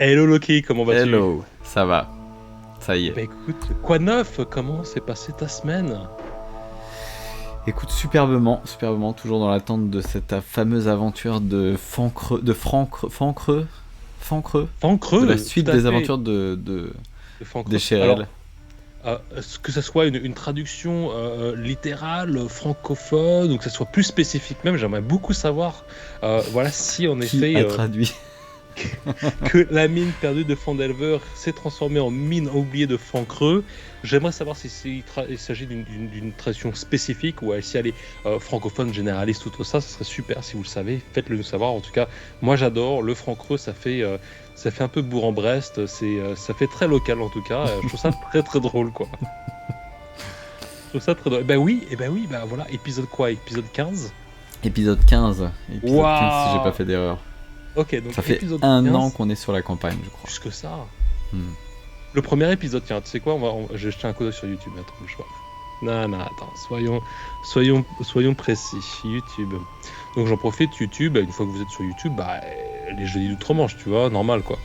Hello Loki, comment vas-tu? Hello, ça va, ça y est. Bah écoute, quoi de neuf? Comment s'est passée ta semaine? Écoute, superbement, toujours dans l'attente de cette fameuse aventure de Fancreux, Fan de la creux, tout suite à des fait, aventures de de fan creux. d'Echerel. Alors, que ça soit une traduction littérale, francophone, ou que ça soit plus spécifique même, j'aimerais beaucoup savoir, voilà, si en Qui effet a traduit? que la mine perdue de Fandelver s'est transformée en mine oubliée de Fancreux. J'aimerais savoir si il s'agit d'une traduction spécifique ou si elle est francophone, généraliste ou tout ça. Ça serait super si vous le savez. Faites-le nous savoir. En tout cas, moi j'adore le Fancreux. Ça fait un peu Bourg-en-Brest. Ça fait très local en tout cas. Je trouve ça très très drôle quoi. Je trouve ça très drôle. Eh ben oui, bah voilà. Épisode quoi? Épisode 15. Épisode 15. Épisode 15 si j'ai pas Waouh. fait d'erreur. Ok, donc Ça fait épisode un an 15. qu'on est sur la campagne, je crois. Plus que ça. Hmm. Le premier épisode, tiens, tu sais quoi, je vais jeter un coup d'œil sur YouTube, attends, bouge pas. Non, non, attends, soyons précis. YouTube. Donc j'en profite, YouTube, une fois que vous êtes sur YouTube, bah, les jeudis d'outre-Manche, tu vois, normal quoi.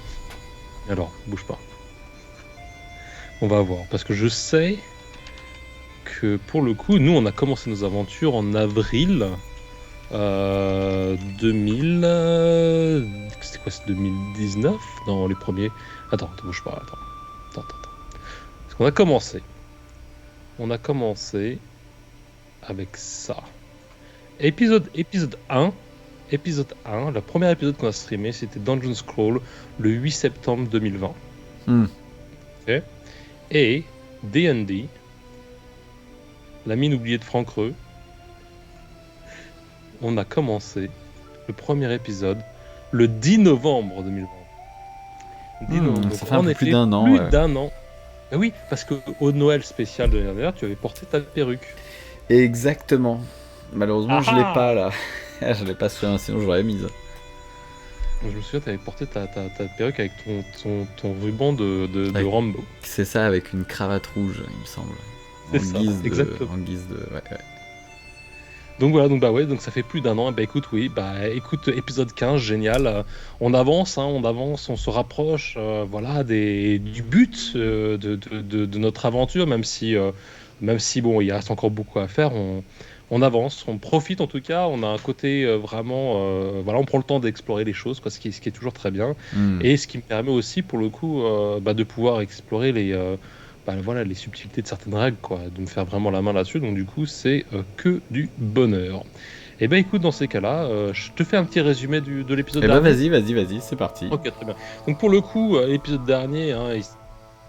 Alors, bouge pas. On va voir, parce que je sais que pour le coup, nous on a commencé nos aventures en avril 2000. C'était quoi, c'est 2019 dans les premiers. Attends, bouge pas, attends. Parce qu'on a commencé. On a commencé avec ça. Épisode 1. Épisode 1, le premier épisode qu'on a streamé, c'était Dungeon Scroll le 8 septembre 2020. Hmm. Okay. Et D&D, la mine oubliée de Fancreux, on a commencé le premier épisode le 10 novembre 2020. 10 novembre. Ça fait un peu plus d'un an. Plus d'un an. Ben oui, parce qu'au Noël spécial de l'année dernière, tu avais porté ta perruque. Exactement. Malheureusement, je l'ai Ah. pas là. Je l'ai pas sur sinon je l'aurais mise. Je me souviens, tu avais porté ta perruque avec ton ruban de Rambo. C'est ça, avec une cravate rouge, il me semble. C'est ça, exactement. En guise de. Ouais. Donc voilà, donc ça fait plus d'un an. Bah écoute, épisode 15, génial. On avance, on se rapproche, voilà, du but de notre aventure, même si bon, il reste encore beaucoup à faire. On avance, on profite en tout cas. On a un côté vraiment, voilà, on prend le temps d'explorer les choses, quoi, ce qui est toujours très bien. Et ce qui me permet aussi, pour le coup, de pouvoir explorer voilà, les subtilités de certaines règles, quoi, de me faire vraiment la main là-dessus. Donc du coup, c'est que du bonheur. Et ben écoute, dans ces cas-là, je te fais un petit résumé de l'épisode dernier. Vas-y, c'est parti. Ok, très bien. Donc pour le coup, l'épisode dernier, il se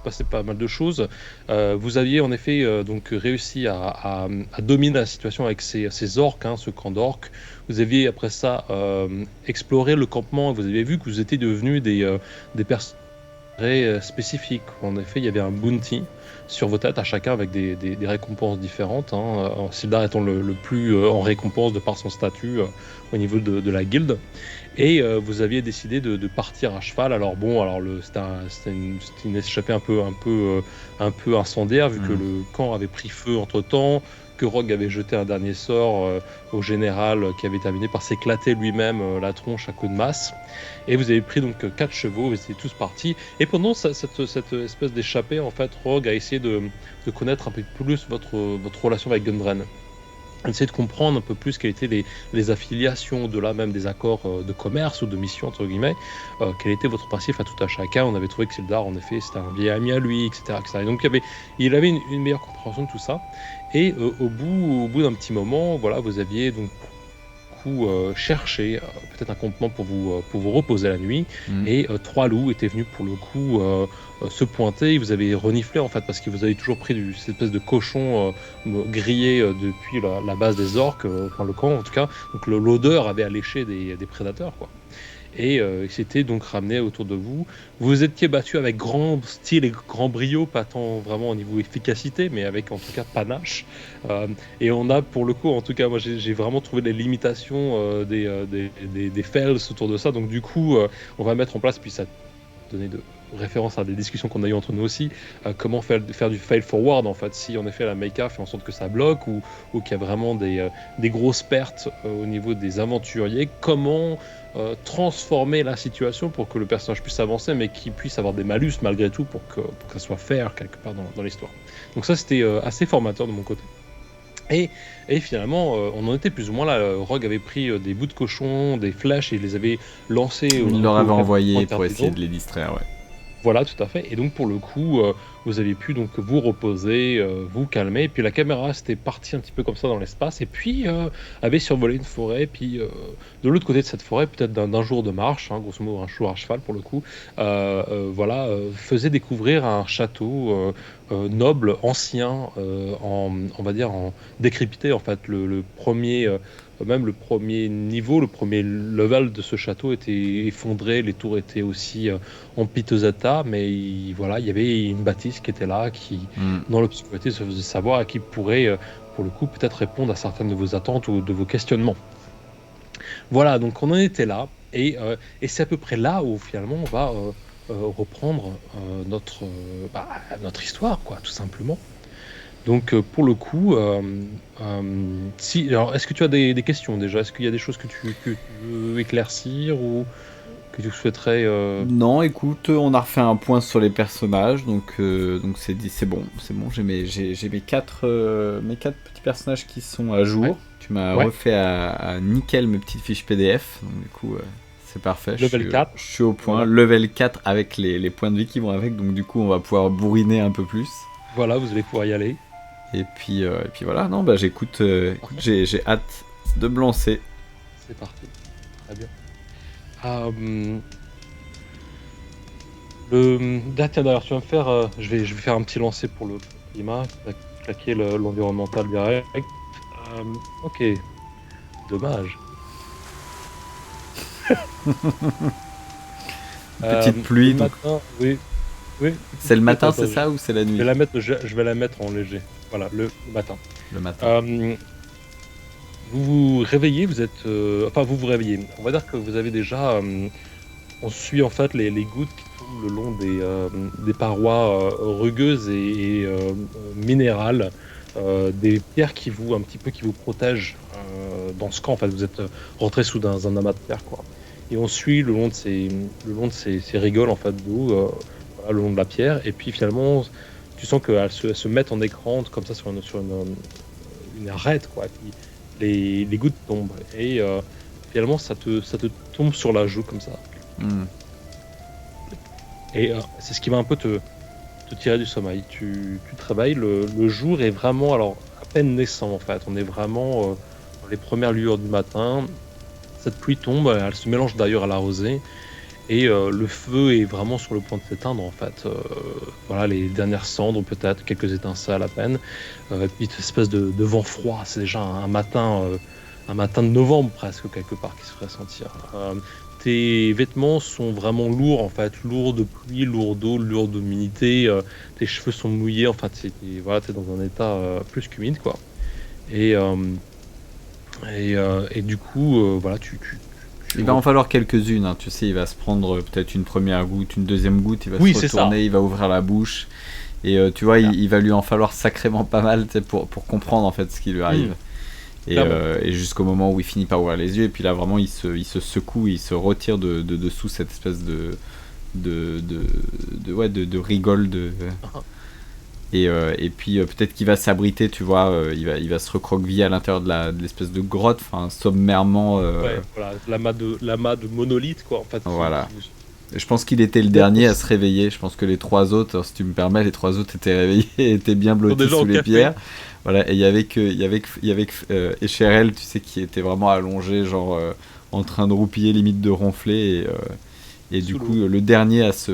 passait pas mal de choses. Vous aviez en effet donc réussi à dominer la situation avec ces orques, ce camp d'orques. Vous aviez après ça exploré le campement. Vous avez vu que vous étiez devenus des personnes spécifique. En effet, il y avait un bounty sur vos têtes à chacun avec des récompenses différentes. Sildar étant le plus en récompense de par son statut au niveau de la guilde. Et vous aviez décidé de partir à cheval. Alors bon, c'était une échappée un peu incendiaire vu que le camp avait pris feu entre temps, que Rogue avait jeté un dernier sort au général qui avait terminé par s'éclater lui-même la tronche à coups de masse. Et vous avez pris donc 4 chevaux, vous étiez tous partis. Et pendant cette espèce d'échappée, en fait, Rogue a essayé de connaître un peu plus votre relation avec Gundren. Essayer de comprendre un peu plus quelles étaient les affiliations, au-delà même des accords de commerce ou de mission, entre guillemets, quel était votre passif à tout à chacun. On avait trouvé que Sildar, en effet, c'était un vieil ami à lui, etc. etc. Et donc il avait une meilleure compréhension de tout ça. Et au bout d'un petit moment, voilà, vous aviez donc cherché peut-être un campement pour vous reposer la nuit. Et 3 loups étaient venus pour le coup se pointer. Vous avez reniflé en fait parce que vous avez toujours pris cette espèce de cochon grillé depuis la base des orques, enfin le camp en tout cas. Donc l'odeur avait alléché des prédateurs quoi. Et il s'était donc ramené autour de vous. Vous étiez battu avec grand style et grand brio, pas tant vraiment au niveau efficacité, mais avec en tout cas panache. Et on a pour le coup, en tout cas, moi j'ai vraiment trouvé les limitations des fells autour de ça. Donc du coup, on va mettre en place, puis ça donner référence à des discussions qu'on a eues entre nous aussi, comment faire du fail forward en fait, si en effet la mecha fait en sorte que ça bloque ou qu'il y a vraiment des grosses pertes au niveau des aventuriers, comment transformer la situation pour que le personnage puisse avancer mais qu'il puisse avoir des malus malgré tout pour que ça soit fair quelque part dans l'histoire. Donc ça c'était assez formateur de mon côté. Et finalement, on en était plus ou moins là. Rogue avait pris des bouts de cochon, des flèches, et il les avait lancés. Il leur avait envoyé pour essayer de les distraire, ouais. Voilà, tout à fait. Et donc pour le coup, vous avez pu donc vous reposer, vous calmer. Et puis la caméra c'était partie un petit peu comme ça dans l'espace. Et puis avait survolé une forêt. Puis de l'autre côté de cette forêt, peut-être d'un jour de marche, hein, grosso modo un jour à cheval pour le coup, voilà, faisait découvrir un château noble, ancien, on va dire en décrypté en fait. Le premier même le premier niveau, le premier level de ce château était effondré, les tours étaient aussi en piteux état, mais voilà, il y avait une bâtisse qui était là, qui, dans l'obscurité, se faisait savoir et qui pourrait, pour le coup, peut-être répondre à certaines de vos attentes ou de vos questionnements. Voilà, donc on en était là, et c'est à peu près là où finalement on va reprendre notre histoire, quoi, tout simplement. Donc pour le coup, alors est-ce que tu as des questions déjà? Est-ce qu'il y a des choses que tu veux éclaircir ou que tu souhaiterais Non, écoute, on a refait un point sur les personnages, donc c'est bon. J'ai mes quatre petits personnages qui sont à jour. Ouais. Tu m'as refait à nickel mes petites fiches PDF, donc du coup c'est parfait. Level 4. Je suis au point. Voilà. Level 4 avec les points de vie qui vont avec, donc du coup on va pouvoir bourriner un peu plus. Voilà, vous allez pouvoir y aller. Et puis voilà, non, j'écoute, j'ai hâte de me lancer. C'est parti, très bien. Tiens, d'ailleurs, tu vas me faire, je vais faire un petit lancer pour le climat, claquer l'environnemental direct. Ok, dommage. Petite pluie. Le matin, oui. C'est le matin, c'est ça, ou c'est la nuit? Je vais la mettre en léger. Voilà, le matin. Le matin. Vous vous réveillez, vous êtes... enfin, vous vous réveillez. On va dire que vous avez déjà... on suit en fait les gouttes qui tombent le long des parois rugueuses et minérales. Des pierres qui vous protègent dans ce camp. En fait, vous êtes rentré sous un amas de pierres, quoi. Et on suit le long de ces rigoles en fait d'eau, le long de la pierre. Et puis finalement, tu sens qu'elles se mettent en écran comme ça sur une arête, quoi. Et puis les gouttes tombent. Et finalement, ça te tombe sur la joue comme ça. Et c'est ce qui va un peu te tirer du sommeil. Tu te réveilles, le jour est vraiment à peine naissant en fait. On est vraiment dans les premières lueurs du matin. Cette pluie tombe, elle se mélange d'ailleurs à la rosée et le feu est vraiment sur le point de s'éteindre en fait. Voilà, les dernières cendres peut-être, quelques étincelles à peine. Et puis une espèce de vent froid. C'est déjà un matin de novembre presque quelque part qui se ferait sentir. Tes vêtements sont vraiment lourds en fait, lourds de pluie, lourds d'eau, lourds d'humidité. Tes cheveux sont mouillés. Enfin, t'es dans un état plus qu'humide quoi. Et du coup, voilà, il va en falloir quelques-unes, hein. Tu sais, il va se prendre peut-être une première goutte, une deuxième goutte, il va se retourner, il va ouvrir la bouche. Et tu vois, il va lui en falloir sacrément pas mal pour comprendre en fait ce qui lui arrive. Et jusqu'au moment où il finit par ouvrir les yeux, et puis là vraiment il se secoue, il se retire de dessous cette espèce de rigole et puis peut-être qu'il va s'abriter, tu vois, il va se recroqueviller à l'intérieur de l'espèce de grotte, enfin sommairement. Voilà, l'amas de monolithes quoi en fait. Voilà. Je pense qu'il était le dernier à se réveiller. Je pense que les trois autres, si tu me permets, étaient réveillés, étaient bien blottis sous les pierres. Voilà, et il y avait Echerel, tu sais, qui était vraiment allongé, genre en train de roupiller, limite de ronfler, et du coup le dernier à se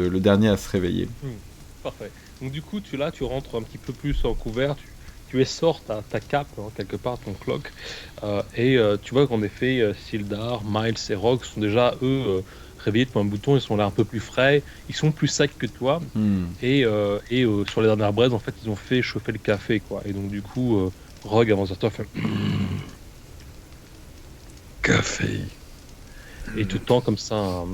réveiller. Parfait. Donc du coup tu rentres un petit peu plus en couvert, tu essores ta cape hein, quelque part, ton cloak, et tu vois qu'en effet Sildar, Miles et Rogue sont déjà eux réveillés depuis un bouton, ils sont là un peu plus frais, ils sont plus secs que toi, et sur les dernières braises en fait ils ont fait chauffer le café quoi, et donc du coup Rogue avance vers toi fait café, et tout le temps comme ça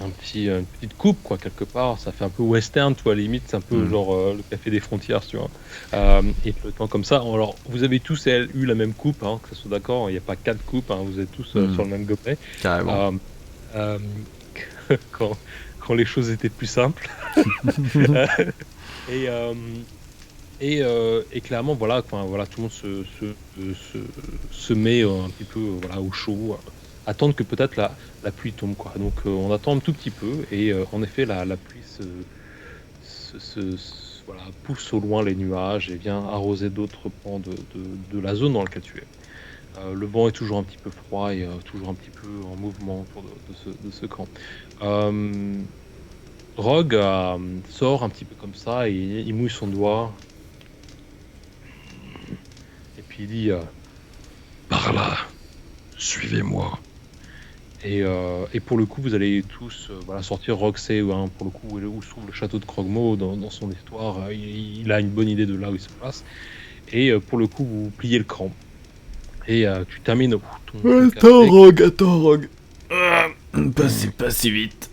une petite coupe, quoi, quelque part. Ça fait un peu western, tu vois, limite, c'est un peu genre le café des frontières, tu vois. Et le temps comme ça. Alors, vous avez tous eu la même coupe, hein, que ce soit d'accord. Il n'y a pas 4 coupes, hein, vous êtes tous sur le même gobelet. Carrément. Quand les choses étaient plus simples. Et clairement, voilà, tout le monde se met un petit peu au chaud, attendre que peut-être la pluie tombe, quoi. Donc on attend un tout petit peu et en effet la pluie pousse au loin les nuages et vient arroser d'autres pans de la zone dans laquelle tu es. Le vent est toujours un petit peu froid et toujours un petit peu en mouvement autour de ce camp. Rogue sort un petit peu comme ça et il mouille son doigt. Et puis il dit par là, suivez-moi. Et pour le coup, vous allez tous sortir. Rogue sait pour le coup où se trouve le château de Krogmo dans son histoire. Il a une bonne idée de là où il se place. Et pour le coup, vous pliez le cran. Et tu termines Attends, Rogue. Pas si vite.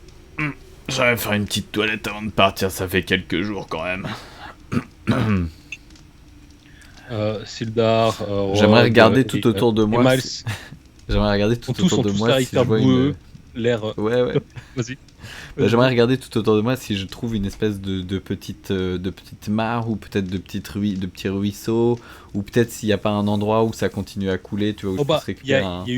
J'aimerais faire une petite toilette avant de partir, ça fait quelques jours quand même. Sildar, j'aimerais regarder tout autour de moi. J'aimerais regarder tout autour de moi si je vois l'air. Ouais. Vas-y. J'aimerais regarder tout autour de moi si je trouve une espèce de petite mare ou peut-être de petits ruisseaux ou peut-être s'il n'y a pas un endroit où ça continue à couler, tu vois, où je puisse récupérer il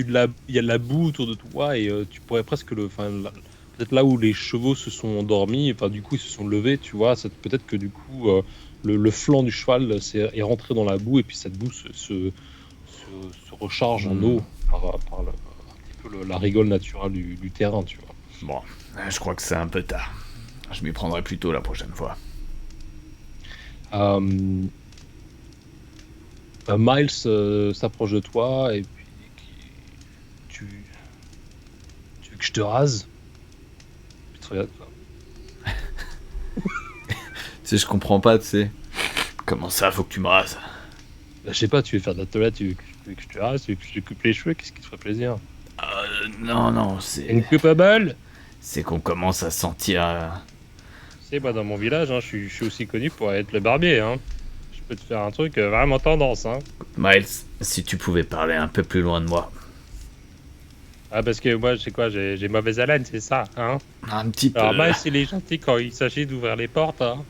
y a de la boue autour de toi et tu pourrais presque peut-être là où les chevaux se sont endormis, du coup ils se sont levés, tu vois, peut-être que du coup le flanc du cheval est rentré dans la boue et puis cette boue se recharge en eau par un petit peu la rigole naturelle du terrain, tu vois. Bon, je crois que c'est un peu tard. Je m'y prendrai plus tôt la prochaine fois. Miles s'approche de toi et puis tu veux que je te rase? Je te regarde pas. Tu sais, je comprends pas, tu sais. Comment ça, faut que tu me rases? Je sais pas, tu veux faire de la toilette, tu veux que je te rase, tu veux que je te coupe les cheveux, qu'est-ce qui te ferait plaisir? Non, c'est... Une coupe à balle? C'est qu'on commence à sentir... Tu sais, moi dans mon village, hein, je suis aussi connu pour être le barbier, hein. Je peux te faire un truc vraiment tendance, hein. Miles, si tu pouvais parler un peu plus loin de moi. Ah, parce que moi, j'ai mauvaise haleine, c'est ça, hein. Un petit peu. Alors, Miles, il est gentil quand il s'agit d'ouvrir les portes, hein.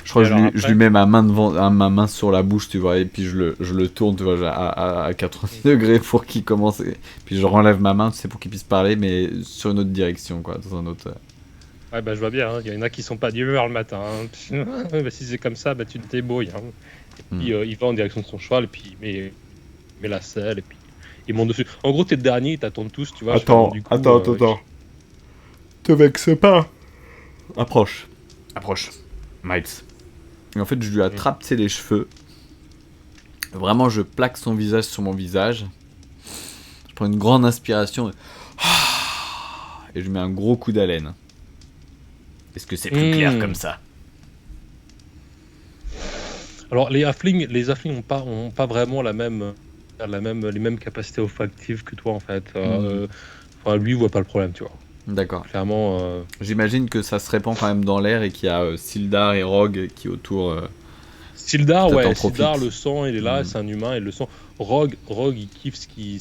Je crois que je lui mets ma main sur la bouche, tu vois, et puis je le tourne, tu vois, à 90 degrés pour qu'il commence. Puis je relève ma main, tu sais, pour qu'il puisse parler, mais sur une autre direction, quoi, dans un autre... Ouais, je vois bien, hein. Il y en a qui sont pas d'humeur le matin, hein. Si c'est comme ça, tu te débrouilles, hein. Et puis il va en direction de son cheval, et puis il met la selle, et puis il monte dessus. En gros, t'es le dernier, ils t'attendent tous, tu vois. Attends. Te vexe pas. Approche. Miles. Et en fait, je lui attrape, les cheveux. Vraiment, je plaque son visage sur mon visage. Je prends une grande inspiration. Et je mets un gros coup d'haleine. Est-ce que c'est plus clair comme ça? Alors, les halflings ont pas vraiment les mêmes capacités olfactives que toi, en fait. Lui, il voit pas le problème, tu vois. D'accord. Clairement. J'imagine que ça se répand quand même dans l'air et qu'il y a Sildar et Rogue qui autour. Sildar, le sang, il est là, c'est un humain, il le sent. Rogue, il kiffe ce qui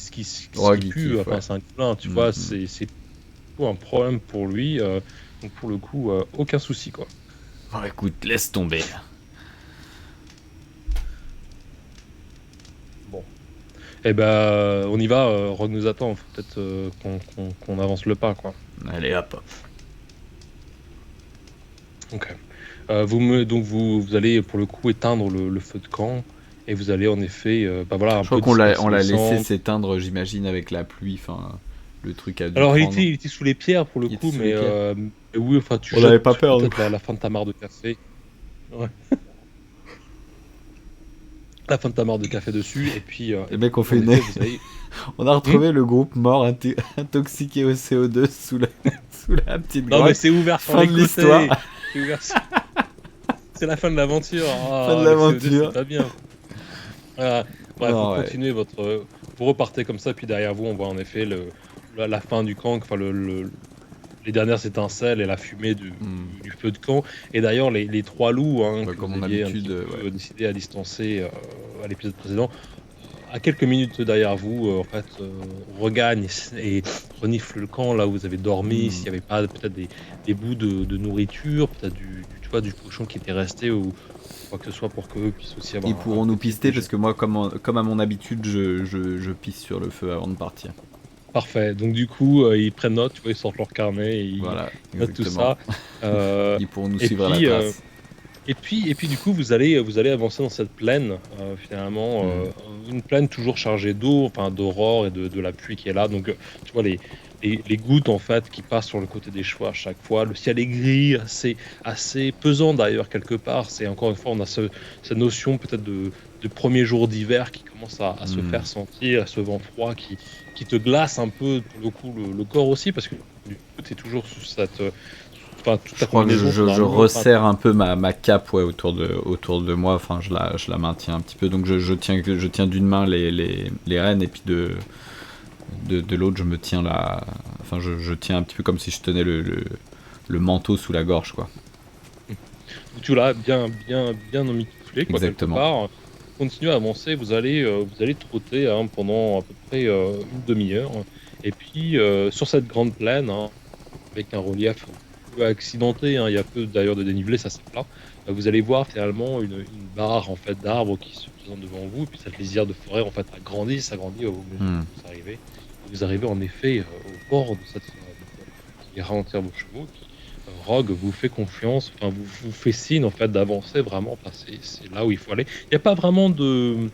pue. C'est un clin, tu vois, c'est un problème pour lui. Donc pour le coup, aucun souci, quoi. Bon, écoute, laisse tomber. Bon. Eh ben, on y va. Rogue nous attend. Faut peut-être qu'on avance le pas, quoi. Allez, hop. Ok. Vous allez pour le coup éteindre le feu de camp et vous allez en effet, Je crois qu'on l'a laissé s'éteindre, j'imagine, avec la pluie. Enfin, le truc a dû. Alors il était sous les pierres pour le coup, mais oui, enfin tu. On n'avait pas peur. Peut-être la fin de ta mare de café. Ouais. La fin de ta mare de café dessus et puis. Les mecs ont fait On a retrouvé le groupe mort intoxiqué au CO2 sous la petite grotte. Non mais c'est ouvert sur fin de l'histoire. C'est la fin de l'aventure. Fin de l'aventure. C'est pas bien. Bref, vous continuez vous repartez comme ça, puis derrière vous, on voit en effet la fin du camp, enfin les dernières étincelles et la fumée du feu de camp. Et d'ailleurs, les trois loups que comme vous on aviez habitude, décidé à distancer à l'épisode précédent, à quelques minutes derrière vous, en fait, regagnent et reniflent le camp là où vous avez dormi. S'il n'y avait pas peut-être des bouts de nourriture, peut-être tu vois, du cochon qui était resté ou quoi que ce soit pour qu'eux puissent aussi avoir. Ils pourront nous pister parce que moi, comme à mon habitude, je pisse sur le feu avant de partir. Parfait. Donc du coup, ils prennent note, tu vois, ils sortent leur carnet et ils notent tout ça. Ils pourront nous suivre à la trace. Et puis du coup, vous allez avancer dans cette plaine, finalement, une plaine toujours chargée d'eau, enfin d'aurore et de la pluie qui est là. Donc tu vois les gouttes en fait qui passent sur le côté des chevaux à chaque fois. Le ciel est gris, assez pesant d'ailleurs quelque part. C'est encore une fois, on a cette notion peut-être de premier jour d'hiver qui commence à se faire sentir, ce vent froid qui te glace un peu pour le coup le corps aussi parce que du coup tu es toujours sous cette je crois que je resserre un peu ma cape autour de moi, enfin je la maintiens un petit peu, donc je tiens d'une main les rênes et puis de l'autre je me tiens je tiens un petit peu comme si je tenais le manteau sous la gorge quoi. Tu l'as bien emmitouflé quoi. Exactement. Quelque part. Continuez à avancer, vous allez trotter pendant à peu près une demi-heure et puis sur cette grande plaine avec un relief peu accidenté, il y a peu d'ailleurs de dénivelé, ça c'est plat. Vous allez voir finalement une barre en fait d'arbres qui se présente devant vous et puis cette lisière de forêt en fait s'agrandit au mesure que vous arrivez. Vous arrivez en effet au bord de cette forêt qui ralentir vos chevaux. Rogue vous fait confiance, enfin vous fait signe en fait d'avancer vraiment. Enfin, c'est là où il faut aller. Il n'y a pas vraiment de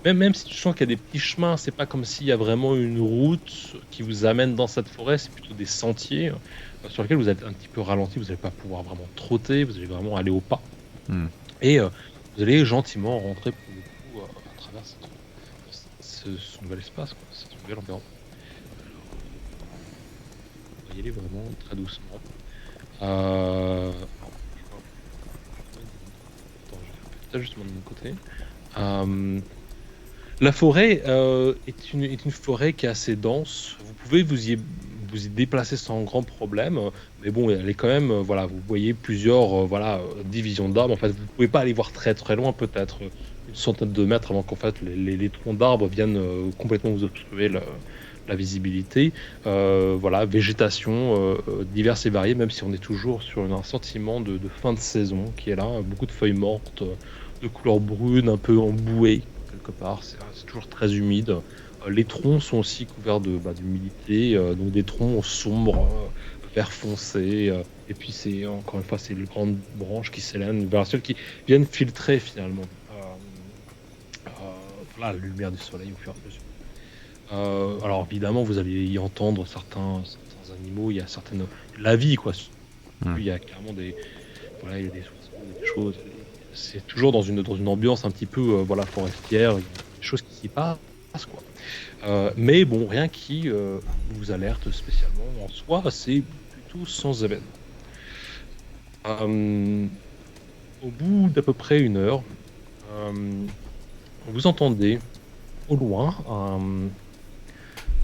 même si tu sens qu'il y a des petits chemins, c'est pas comme s'il y a vraiment une route qui vous amène dans cette forêt, c'est plutôt des sentiers sur lesquels vous êtes un petit peu ralenti, vous n'allez pas pouvoir vraiment trotter, vous allez vraiment aller au pas. Et vous allez gentiment rentrer pour le coup à travers ce nouvel espace, quoi, cette nouvelle environnement. Vous va y aller vraiment très doucement. Attends, je vais faire peut-être justement de mon côté. La forêt est une forêt qui est assez dense. Vous pouvez vous y déplacer sans grand problème, mais bon, elle est quand même, voilà, vous voyez plusieurs divisions d'arbres. En fait, vous pouvez pas aller voir très très loin, peut-être une centaine de mètres avant qu'en fait les troncs d'arbres viennent complètement vous obstruer la visibilité. Végétation diverse et variée, même si on est toujours sur un sentiment de fin de saison qui est là, beaucoup de feuilles mortes, de couleur brune, un peu embouées quelque part, c'est toujours très humide. Les troncs sont aussi couverts d'humidité, donc des troncs sombres, vert foncé, et puis c'est encore une fois c'est les grandes branches qui s'élainent vers le ciel, qui viennent filtrer finalement la lumière du soleil au fur et à mesure. Alors évidemment vous allez y entendre certains animaux, il y a la vie quoi. Il y a carrément il y a des oiseaux, des choses. C'est toujours dans une ambiance un petit peu forestière. Il y a des choses qui s'y passent quoi. Mais bon, rien qui vous alerte spécialement en soi, c'est plutôt sans événement. Au bout d'à peu près une heure, vous entendez au loin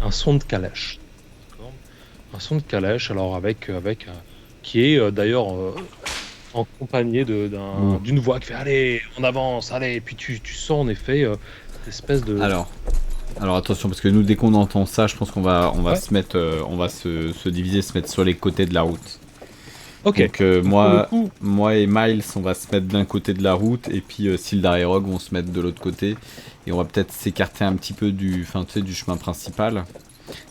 un son de calèche. Un son de calèche, alors avec qui est d'ailleurs accompagné d'une voix qui fait allez, on avance, allez. Et puis tu sens en effet cette espèce de. Alors attention, parce que nous, dès qu'on entend ça, je pense qu'on va se mettre, on va se diviser, se mettre sur les côtés de la route. Ok. Donc moi et Miles, on va se mettre d'un côté de la route, et puis Sildar et Rogue vont se mettre de l'autre côté, et on va peut-être s'écarter un petit peu du chemin principal,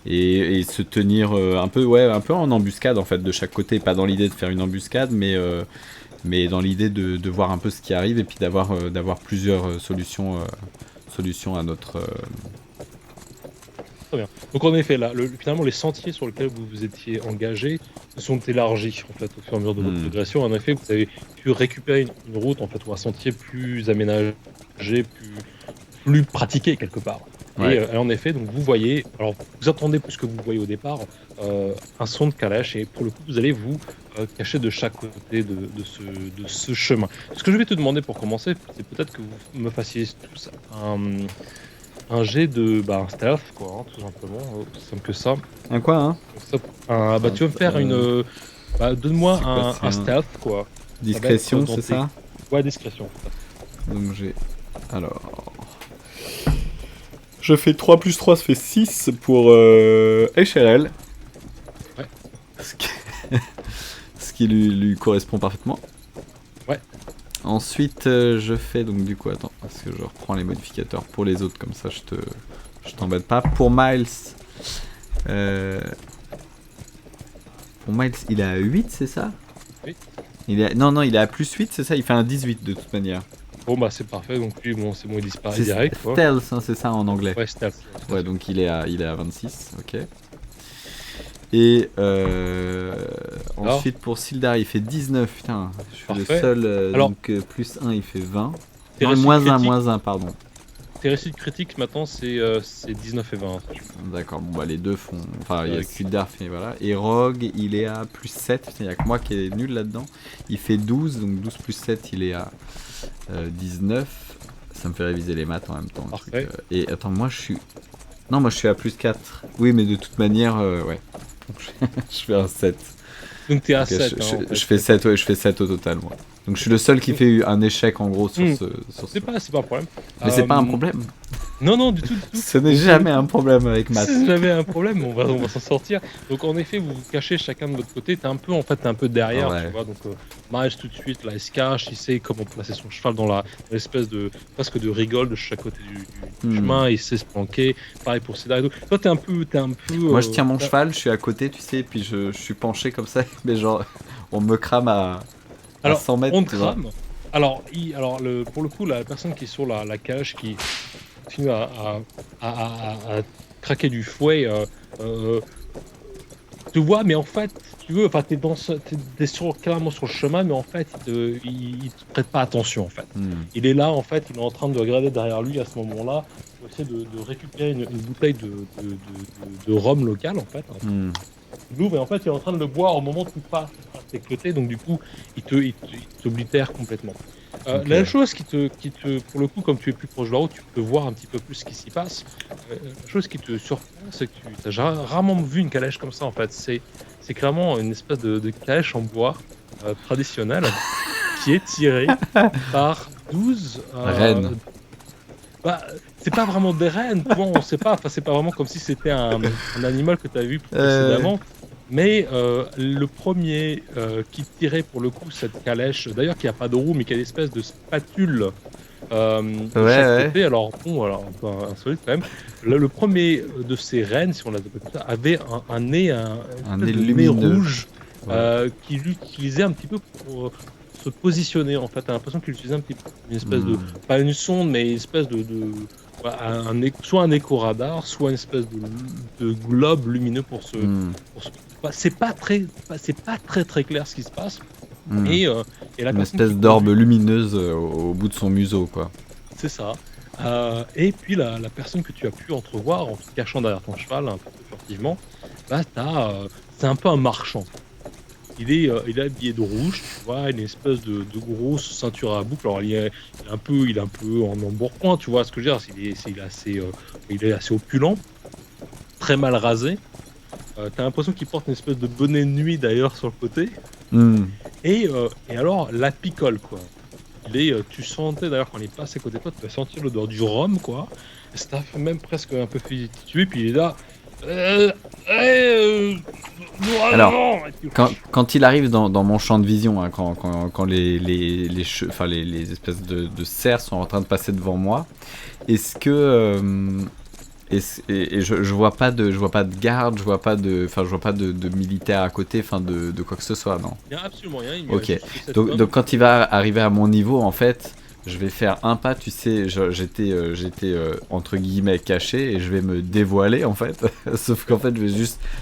et se tenir un peu en embuscade en fait de chaque côté, pas dans l'idée de faire une embuscade, mais dans l'idée de voir un peu ce qui arrive, et puis d'avoir plusieurs solutions à notre Très bien. Donc en effet, là, finalement, les sentiers sur lesquels vous vous étiez engagé se sont élargis en fait au fur et à mesure de votre progression. En effet, vous avez pu récupérer une route en fait ou un sentier plus aménagé, plus pratiqué quelque part. Ouais. Et en effet, donc vous voyez, alors vous attendez plus que vous voyez au départ, un son de calèche, et pour le coup, vous allez vous cacher de chaque côté de ce chemin. Ce que je vais te demander pour commencer, c'est peut-être que vous me fassiez tous un jet de un stealth, quoi, hein, tout simplement, aussi simple que ça. Un quoi, hein? Tu vas me faire une... donne-moi quoi, un stealth, quoi. Discrétion, c'est ça? Ouais, discrétion. Donc j'ai... Alors... Je fais 3 plus 3, ça fait 6 pour HRL. Ouais. Ce qui lui correspond parfaitement. Ouais. Ensuite, je fais donc du coup, attends, parce que je reprends les modificateurs pour les autres, comme ça je t'embête pas. Pour Miles, il est à 8, c'est ça? Oui. Non, il est à plus 8, c'est ça? Il fait un 18 de toute manière. Bon c'est parfait, donc lui c'est bon, il disparaît direct. Stealth, hein, c'est ça en anglais. Ouais, stealth. Ouais, donc il est à 26, ok. Et ensuite pour Sildar il fait 19, putain, je suis parfait. Le seul, alors, donc plus 1 il fait 20. Non, moins 1, pardon. Tes réussites critiques maintenant c'est 19 et 20. D'accord, bon les deux font... Enfin il y a Sildar fait, voilà. Et Rogue il est à plus 7, il n'y a que moi qui est nul là-dedans. Il fait 12, donc 12 plus 7 il est à 19. Ça me fait réviser les maths en même temps. Parfait. Et attends, moi je suis... Non, moi je suis à plus 4. Oui, mais de toute manière, ouais. Je fais un 7. Donc t'es à 7. Je fais 7, ouais, je fais 7 au total, moi. Donc je suis le seul qui fait un échec en gros sur ce... C'est pas un problème. Mais c'est pas un problème. Non, du tout. Ce n'est jamais un problème avec maths. C'est jamais un problème, on va s'en sortir. Donc en effet, vous vous cachez chacun de votre côté. T'es un peu derrière, ouais. Tu vois. Donc Miles tout de suite, là, il se cache, il sait comment placer son cheval dans l'espèce de presque de rigole de chaque côté du chemin. Il sait se planquer. Pareil pour Sildar. Toi, t'es un peu. Moi, je tiens mon cheval, je suis à côté, tu sais, puis je suis penché comme ça, mais genre, on me crame à 100 mètres. On te crame. Alors, pour le coup, la personne qui est sur la cage qui continue à craquer du fouet te vois, mais en fait, tu veux, enfin, t'es clairement sur le chemin, mais en fait, il te prête pas attention, en fait. Il est là, en fait, il est en train de regarder derrière lui à ce moment-là, pour essayer de récupérer une bouteille de rhum local, en fait. Il l'ouvre et en fait, il est en train de le boire au moment où tu passes à tes côtés, donc du coup, il t'oblitère complètement. La chose qui te, pour le coup, comme tu es plus proche de la route, tu peux voir un petit peu plus ce qui s'y passe. La chose qui te surprend, c'est que tu as rarement vu une calèche comme ça, en fait. C'est clairement une espèce de calèche en bois traditionnelle qui est tirée par 12 rennes. C'est pas vraiment des rennes, on sait pas. Enfin, c'est pas vraiment comme si c'était un animal que tu as vu précédemment. Mais le premier qui tirait pour le coup cette calèche, d'ailleurs qui a pas de roue mais qui a une espèce de spatule de chaque côté, alors un peu insolite quand même. Le premier de ces rennes, si on l'appelle comme ça, avait un nez rouge qu'il utilisait un petit peu pour se positionner en fait. T'as l'impression qu'il utilisait un petit peu une espèce de, pas une sonde, mais une espèce soit un écho-radar, soit une espèce de globe lumineux pour se... c'est pas très clair ce qui se passe. Et la une espèce d'orbe lumineuse au bout de son museau, quoi. C'est ça. Et puis la personne que tu as pu entrevoir en te cachant derrière ton cheval, un peu furtivement, c'est un peu un marchand. Il est habillé de rouge, tu vois, une espèce de grosse ceinture à boucle. Alors il est un peu en embonpoint, tu vois ce que je veux dire. Il est assez opulent, très mal rasé. T'as l'impression qu'il porte une espèce de bonnet de nuit d'ailleurs sur le côté. Et alors la picole, quoi. Tu sentais d'ailleurs quand il passe à côté de toi, tu vas sentir l'odeur du rhum, quoi. Et ça fait même presque un peu tué, puis il est là. Alors, quand il arrive dans mon champ de vision, hein, quand les espèces de cerfs sont en train de passer devant moi, est-ce que et je vois pas de garde, je vois pas de militaire à côté, enfin de quoi que ce soit, non? Il y a absolument rien. Ok. Donc quand il va arriver à mon niveau, en fait, je vais faire un pas, tu sais, j'étais entre guillemets caché et je vais me dévoiler en fait. Sauf qu'en fait,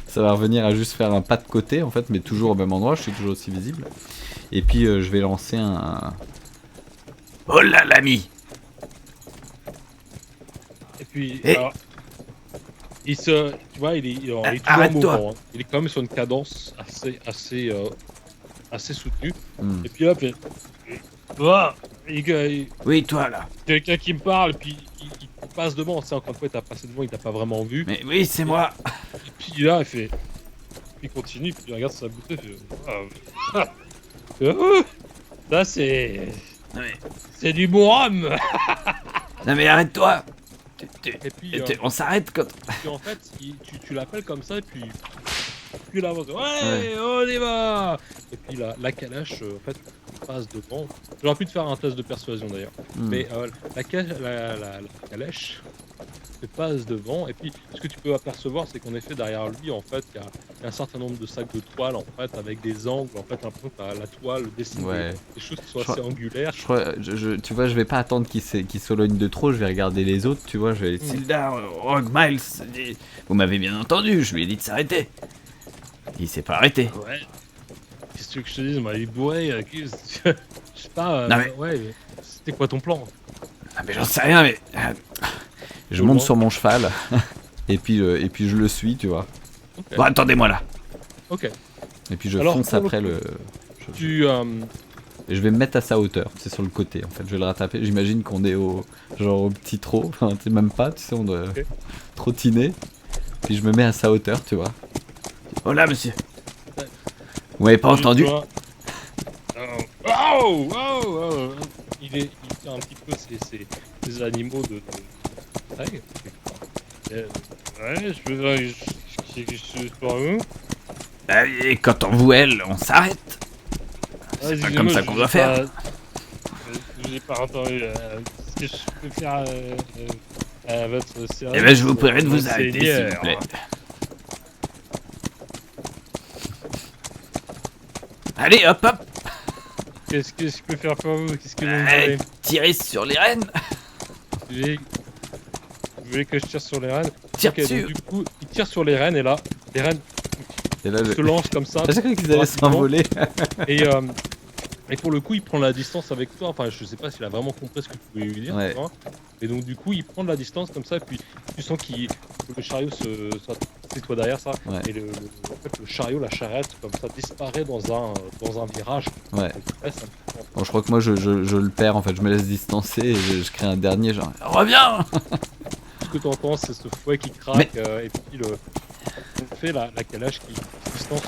ça va revenir à juste faire un pas de côté en fait, mais toujours au même endroit, je suis toujours aussi visible. Et puis je vais lancer un... Oh là l'ami. Et puis alors, tu vois, il est toujours en mouvement. Hein. Il est quand même sur une cadence assez soutenue. Et puis là, oui, toi là. Quelqu'un qui me parle, puis il passe devant, c'est encore une fois, t'as passé devant, il t'a pas vraiment vu. Mais oui, c'est moi. Et puis là, il fait. Il continue, puis il regarde sa bouteille, il fait. Ça, c'est. Mais... C'est du bon rhum. Non, mais arrête-toi. Et puis, on s'arrête quand. Puis en fait, tu l'appelles comme ça, et puis. Puis là, ouais, on y va. Et puis la calèche, en fait, passe devant. J'aurais pu te faire un test de persuasion d'ailleurs. Mais la calèche passe devant. Et puis, ce que tu peux apercevoir, c'est qu'en effet, derrière lui, en fait, il y a un certain nombre de sacs de toile, en fait, avec des angles. En fait, l'impression que la toile dessine des choses qui sont assez angulaires. Tu vois, je vais pas attendre qu'il s'éloigne de trop. Je vais regarder les autres. Tu vois, je vais. Sildar, Rogue Miles, vous m'avez bien entendu. Je lui ai dit de s'arrêter. Il s'est pas arrêté. Ouais. Qu'est-ce que tu veux que je te dise, moi, il est bourré. Je sais pas. Non, mais... Ouais, c'était quoi ton plan? Ah, mais j'en sais rien, mais. Je monte sur mon cheval. et puis je le suis, tu vois. Okay. Bon, attendez-moi là. Ok. Et puis je fonce après le. Et je vais me mettre à sa hauteur, c'est sur le côté en fait, je vais le rattraper. J'imagine qu'on est au petit trot, enfin tu sais même pas, tu sais, on doit trottiner. Puis je me mets à sa hauteur, tu vois. Oh là monsieur. Vous m'avez pas entendu? Il est un petit peu ces animaux de... Ouais, je peux où? Et quand on voit elle, on s'arrête. C'est pas comme ça qu'on doit faire. J'ai pas entendu. Qu'est-ce que je peux faire à votre service? Eh ben, je vous prierai de vous arrêter, s'il vous plaît. Allez, hop, hop. Qu'est-ce que je peux faire pour vous? Qu'est-ce que vous voulez? Tirer sur les rênes. Vous voulez que je tire sur les rênes? Tire dessus. Du coup, il tire sur les rênes et là, les rênes se lancent comme ça. J'ai cru qu'ils allaient s'envoler. Et pour le coup, il prend la distance avec toi. Enfin, je sais pas s'il a vraiment compris ce que tu voulais lui dire. Ouais. Et donc, du coup, il prend de la distance comme ça. Et puis, tu sens que le chariot c'est toi derrière ça. Ouais. Et en fait, le chariot, la charrette, comme ça, disparaît dans un virage. Ouais. Bon, je crois que moi, je le perds. En fait, je me laisse distancer et je crée un dernier genre. Reviens. Ce que tu entends, c'est ce fouet qui craque. Et puis, on fait la calèche qui distance.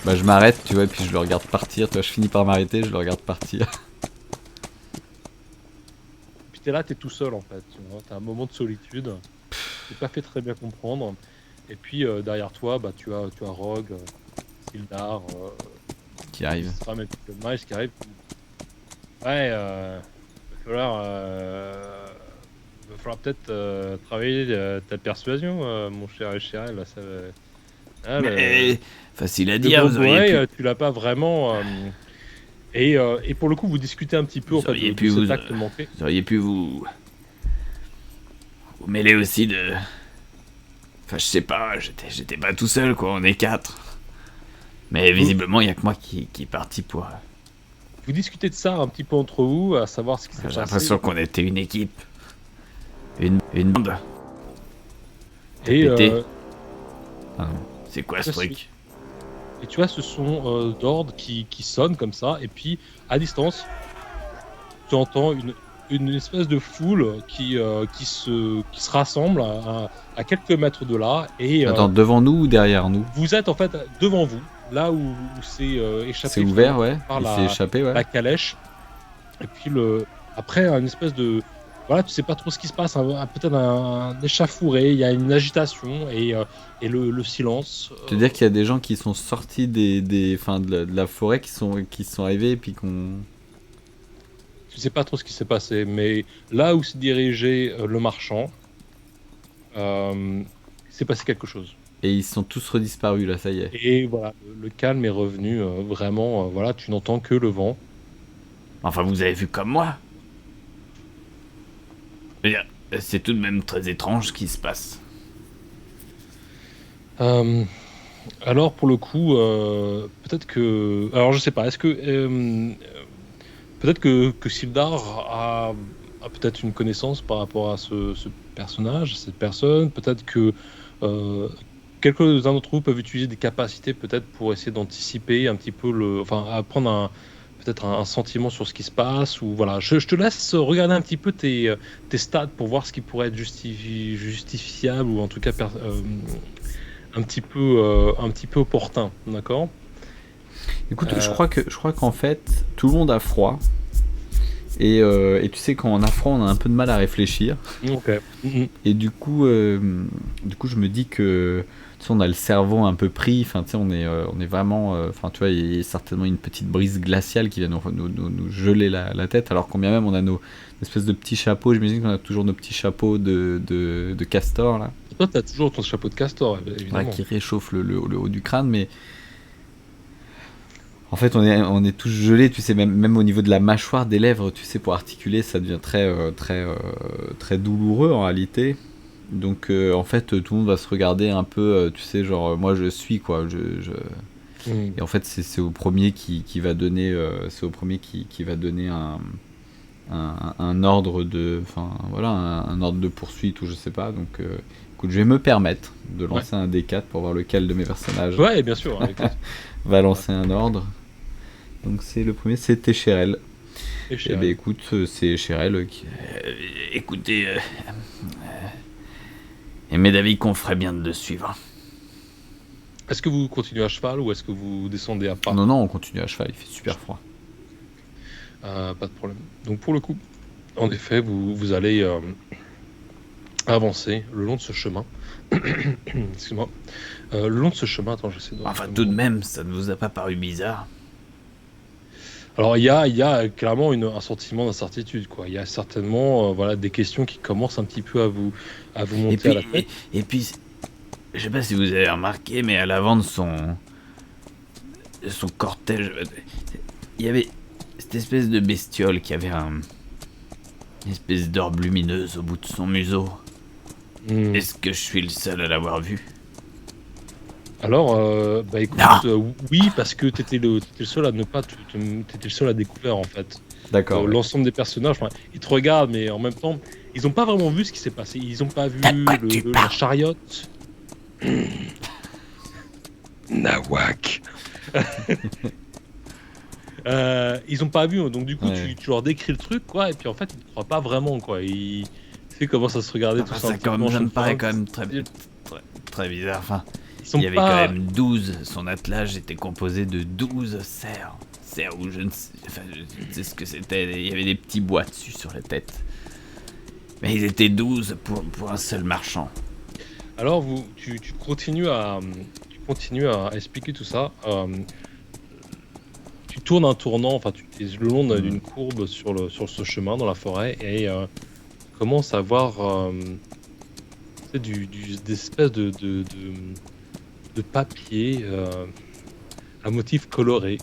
Bah je m'arrête, tu vois, et puis je le regarde partir, tu vois, je finis par m'arrêter, je le regarde partir. Puis t'es là, t'es tout seul en fait, tu vois, t'as un moment de solitude, t'es pas fait très bien comprendre, et puis derrière toi, bah tu as Rogue, Sildar, qui arrive. Miles qui arrive. Ouais, va falloir peut-être travailler ta persuasion, mon cher Echirel, là, ça va... Ah, mais facile à dire, vous auriez pu... tu l'as pas vraiment. Et pour le coup, vous discutez un petit peu en fait, de cet acte manqué. Vous auriez pu vous mêler aussi de. Enfin, je sais pas, j'étais pas tout seul quoi, on est 4. Mais visiblement, il y a que moi qui est parti pour. Vous discutez de ça un petit peu entre vous, à savoir ce qui s'est passé. J'ai l'impression qu'on était une équipe. Une bande. Et. C'est quoi ce truc? Et tu vois ce son d'ordre qui sonne comme ça, et puis à distance, tu entends une espèce de foule qui se rassemble à quelques mètres de là. Et, attends, devant nous ou derrière nous? Vous êtes en fait devant vous, là où c'est échappé. C'est ouvert, ouais. Par s'est échappé, ouais. La calèche. Et puis après, une espèce de... Voilà, tu sais pas trop ce qui se passe, peut-être un échafouré, il y a une agitation et le silence. Tu veux dire qu'il y a des gens qui sont sortis de la forêt, qui sont arrivés et puis qu'on... Tu sais pas trop ce qui s'est passé, mais là où s'est dirigé le marchand, s'est passé quelque chose. Et ils sont tous redisparus là, ça y est. Et voilà, le calme est revenu, vraiment, voilà, tu n'entends que le vent. Enfin, vous avez vu comme moi. C'est tout de même très étrange ce qui se passe. Alors pour le coup, peut-être que... Alors je sais pas, est-ce que... peut-être que Sildar a peut-être une connaissance par rapport à ce personnage, cette personne. Peut-être que quelques-uns d'entre vous peuvent utiliser des capacités peut-être pour essayer d'anticiper un petit peu enfin, à prendre peut-être un sentiment sur ce qui se passe, ou voilà. Je te laisse regarder un petit peu tes stats pour voir ce qui pourrait être justifiable, ou en tout cas un petit peu opportun, d'accord? Écoute, je crois qu'en fait, tout le monde a froid. Et tu sais, quand on a froid, on a un peu de mal à réfléchir. Ok. Et du coup, je me dis que tu sais, on a le cerveau un peu pris. Enfin, tu sais, on est vraiment. Enfin, tu vois, il y a certainement une petite brise glaciale qui vient nous geler la tête. Alors, combien même on a nos espèces de petits chapeaux. J'imagine qu'on a toujours nos petits chapeaux de castor là. Toi, t'as toujours ton chapeau de castor, évidemment. Ouais, qui réchauffe le haut du crâne, mais. En fait, on est tous gelés, tu sais, même au niveau de la mâchoire, des lèvres, tu sais, pour articuler, ça devient très douloureux en réalité. Donc, en fait, tout le monde va se regarder un peu, tu sais, genre, moi je suis quoi. Et en fait, c'est au premier qui va donner, qui va donner un ordre de, enfin, voilà, un ordre de poursuite ou je sais pas. Donc, écoute, je vais me permettre de lancer un D4 pour voir lequel de mes personnages. Ouais, bien sûr. va lancer un ordre. Donc c'est le premier, c'est Técherel. Et ben écoute, c'est Chérel qui... écoutez, et mes d'avis qu'on ferait bien de le suivre. Est-ce que vous continuez à cheval ou est-ce que vous descendez à pas? Non, on continue à cheval, il fait super froid. Pas de problème. Donc pour le coup, en effet, vous allez avancer le long de ce chemin. Excuse-moi. Le long de ce chemin, attends, j'essaie de... Enfin, tout de même, ça ne vous a pas paru bizarre? Alors il y a clairement un sentiment d'incertitude, quoi. Il y a certainement voilà, des questions qui commencent un petit peu à vous monter à la tête. Et puis, je sais pas si vous avez remarqué, mais à l'avant de son cortège, il y avait cette espèce de bestiole qui avait une espèce d'orbe lumineuse au bout de son museau. Est-ce que je suis le seul à l'avoir vu? Alors, bah écoute, oui, parce que t'étais le seul à ne pas, t'étais le seul à découvrir en fait. D'accord. L'ensemble des personnages, ils te regardent, mais en même temps, ils ont pas vraiment vu ce qui s'est passé. Ils ont pas vu la chariote. Nawak. Ils ont pas vu, donc du coup, tu leur décris le truc, quoi, et puis en fait, ils te croient pas vraiment, quoi. Tu sais comment ça se regarder tout ça. Ça me paraît quand même très bizarre. Enfin. Il y avait quand même 12, son attelage était composé de 12 cerfs. Cerfs où je ne sais ce que c'était, il y avait des petits bois dessus sur la tête. Mais ils étaient 12 pour un seul marchand. Alors tu continues à expliquer tout ça. Tu tournes un tournant, enfin tu es le long d'une courbe sur ce chemin dans la forêt et tu commences à voir des espèces de papier à motif coloré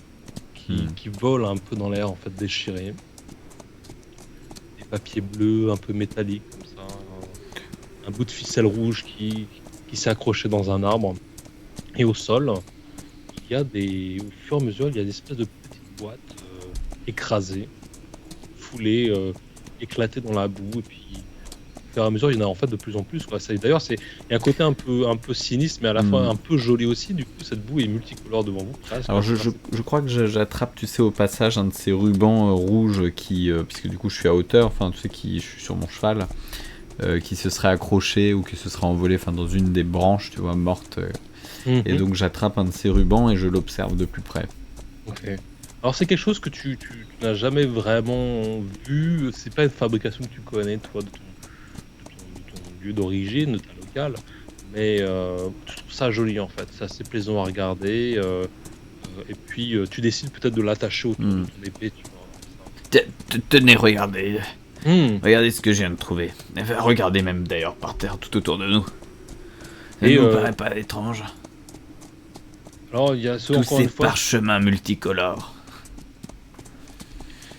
qui volent un peu dans l'air, en fait, déchirés. Des papiers bleus un peu métalliques comme ça, un bout de ficelle rouge qui s'est accroché dans un arbre. Et au sol, il y a au fur et à mesure, il y a des espèces de petites boîtes écrasées, foulées, éclatées dans la boue, et puis au fur et à mesure, il y en a en fait de plus en plus, quoi. D'ailleurs, il y a un côté un peu sinistre, mais à la fois un peu joli aussi. Du coup, cette boue est multicolore devant vous. Presque. Alors, je crois que j'attrape, tu sais, au passage, un de ces rubans rouges qui, puisque du coup, je suis à hauteur, enfin, tu sais, je suis sur mon cheval, qui se serait accroché ou qui se serait envolé, enfin, dans une des branches, tu vois, mortes. Et donc, j'attrape un de ces rubans et je l'observe de plus près. Ok. Alors, c'est quelque chose que tu n'as jamais vraiment vu. C'est pas une fabrication que tu connais, toi, de ton lieu d'origine, de ta locale, mais je trouve ça joli en fait, c'est assez plaisant à regarder, et puis tu décides peut-être de l'attacher autour de ton épée, tu vois. Tenez, regardez. Regardez ce que je viens de trouver. Enfin, regardez même d'ailleurs par terre tout autour de nous. Ça ne vous paraît pas étrange? Alors il y a tous ces parchemins multicolores.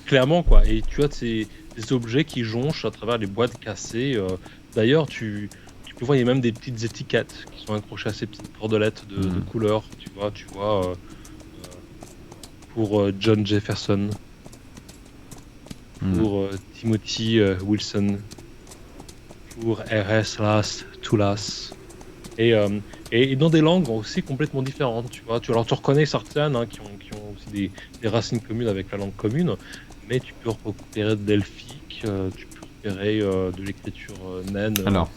Clairement quoi, et tu as des objets qui jonchent à travers les boîtes cassées. D'ailleurs, tu peux voir, il y a même des petites étiquettes qui sont accrochées à ces petites cordelettes de couleurs, tu vois, pour John Jefferson, pour Timothy Wilson, pour R.S. Toulas, et dans des langues aussi complètement différentes, tu vois. Alors tu reconnais certaines qui aussi des racines communes avec la langue commune, mais tu peux récupérer de l'elfique, tu peux récupérer de l'écriture naine. Alors,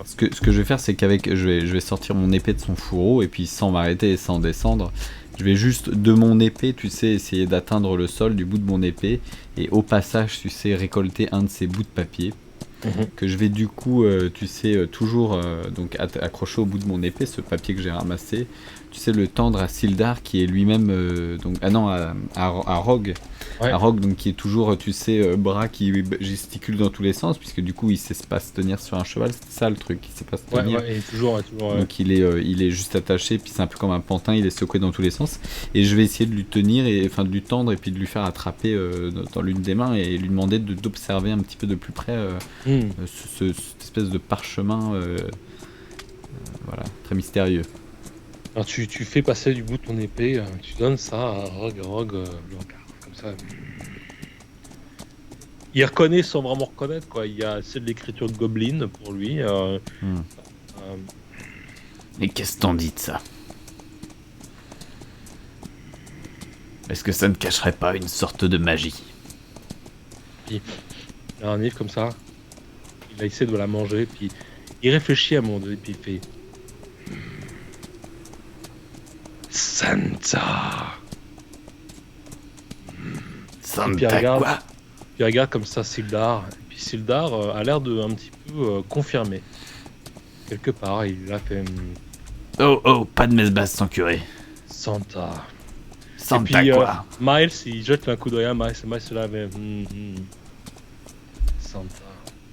ce que je vais faire, c'est qu'avec, je vais sortir mon épée de son fourreau, et puis sans m'arrêter et sans descendre, je vais juste de mon épée, tu sais, essayer d'atteindre le sol du bout de mon épée, et au passage, tu sais, récolter un de ces bouts de papier. Que je vais du coup, tu sais, toujours donc accrocher au bout de mon épée, ce papier que j'ai ramassé, tu sais, le tendre à Sildar qui est lui-même, donc, ah non, à Rogue, à Rogue, donc qui est toujours, tu sais, bras qui gesticule dans tous les sens, puisque du coup il sait pas se tenir sur un cheval, c'est ça le truc, il sait pas se tenir. Ouais, toujours. Donc il est juste attaché, puis c'est un peu comme un pantin, il est secoué dans tous les sens, et je vais essayer de lui tenir, enfin de lui tendre, et puis de lui faire attraper dans l'une des mains, et lui demander d'observer un petit peu de plus près cette espèce de parchemin, voilà, très mystérieux. Alors tu fais passer du bout de ton épée, tu donnes ça à Rogue, le regarde comme ça. Il reconnaît sans vraiment reconnaître, quoi. C'est de l'écriture de Goblin pour lui. Et qu'est-ce t'en dis de ça? Est-ce que ça ne cacherait pas une sorte de magie? Puis, il a un livre comme ça, il a essayé de la manger, puis il réfléchit à mon deux, puis il fait... Santa. Santa quoi? Puis il regarde comme ça Sildar, et puis Sildar a l'air de un petit peu confirmer. Quelque part, il a fait... Oh, pas de messe basse sans curé. Santa. Santa et puis, quoi? Miles, il jette un coup d'œil à Miles se lave. Santa.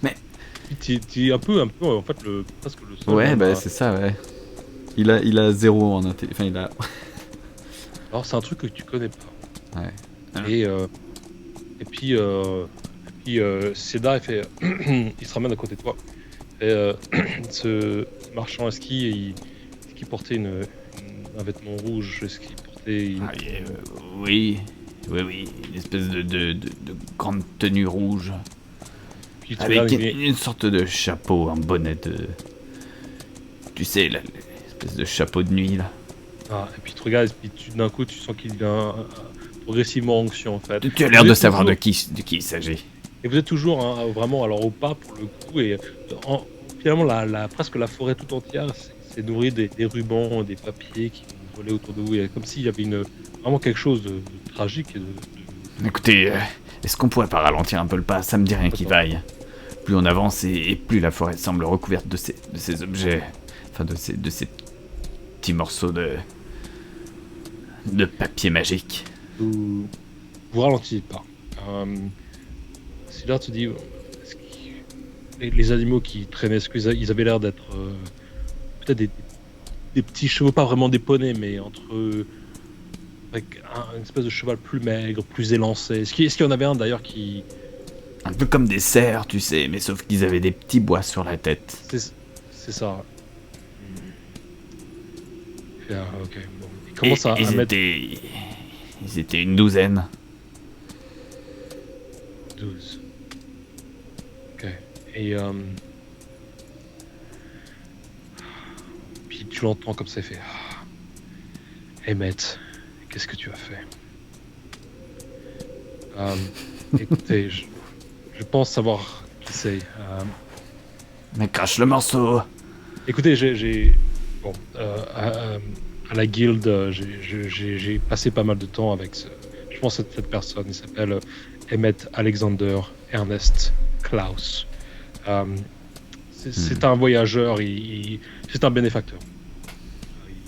Mais... Tu un peu, en fait, presque le seul. Ouais, bah c'est ça, ouais. Il a 0 en intelligence. Enfin, il a... Alors, c'est un truc que tu connais pas. Ouais. Et puis, Seda, il fait... il se ramène à côté de toi. Et ce marchand à ski, est-ce qu'il portait un vêtement rouge? Est-ce qu'il portait oui, une espèce de grande tenue rouge. Puis avec une sorte de chapeau, un bonnet de... Tu sais, l'espèce de chapeau de nuit, là. Ah, et puis tu regardes, et puis d'un coup, tu sens qu'il devient progressivement anxieux, en fait. Tu as l'air de savoir de qui il s'agit. Et vous êtes toujours vraiment alors au pas pour le coup, et finalement presque la forêt tout entière s'est nourrie des rubans, des papiers qui volaient autour de vous. Et comme s'il y avait vraiment quelque chose de tragique. Écoutez, est-ce qu'on pourrait pas ralentir un peu le pas? Ça me dit rien qui vaille. Plus on avance et plus la forêt semble recouverte de ces objets, enfin de ces petits morceaux de papier magique. Vous ralentissez pas. Si là tu dis, les animaux qui traînaient, est-ce qu'ils avaient l'air d'être peut-être des petits chevaux, pas vraiment des poneys, mais avec une espèce de cheval plus maigre, plus élancé. Est-ce qu'il y en avait un d'ailleurs qui... Un peu comme des cerfs, tu sais, mais sauf qu'ils avaient des petits bois sur la tête. C'est ça. Ok, bon. Ils commencent à mettre... Ils étaient une douzaine. 12. Ok. Et puis tu l'entends comme ça, il fait... Emmett, qu'est-ce que tu as fait? Écoutez, je pense savoir qui c'est. Mais crache le morceau. Écoutez, bon, à la guilde, j'ai passé pas mal de temps avec je pense cette personne. Il s'appelle Emmett Alexander Ernest Klaus. C'est un voyageur, c'est un bénéfacteur.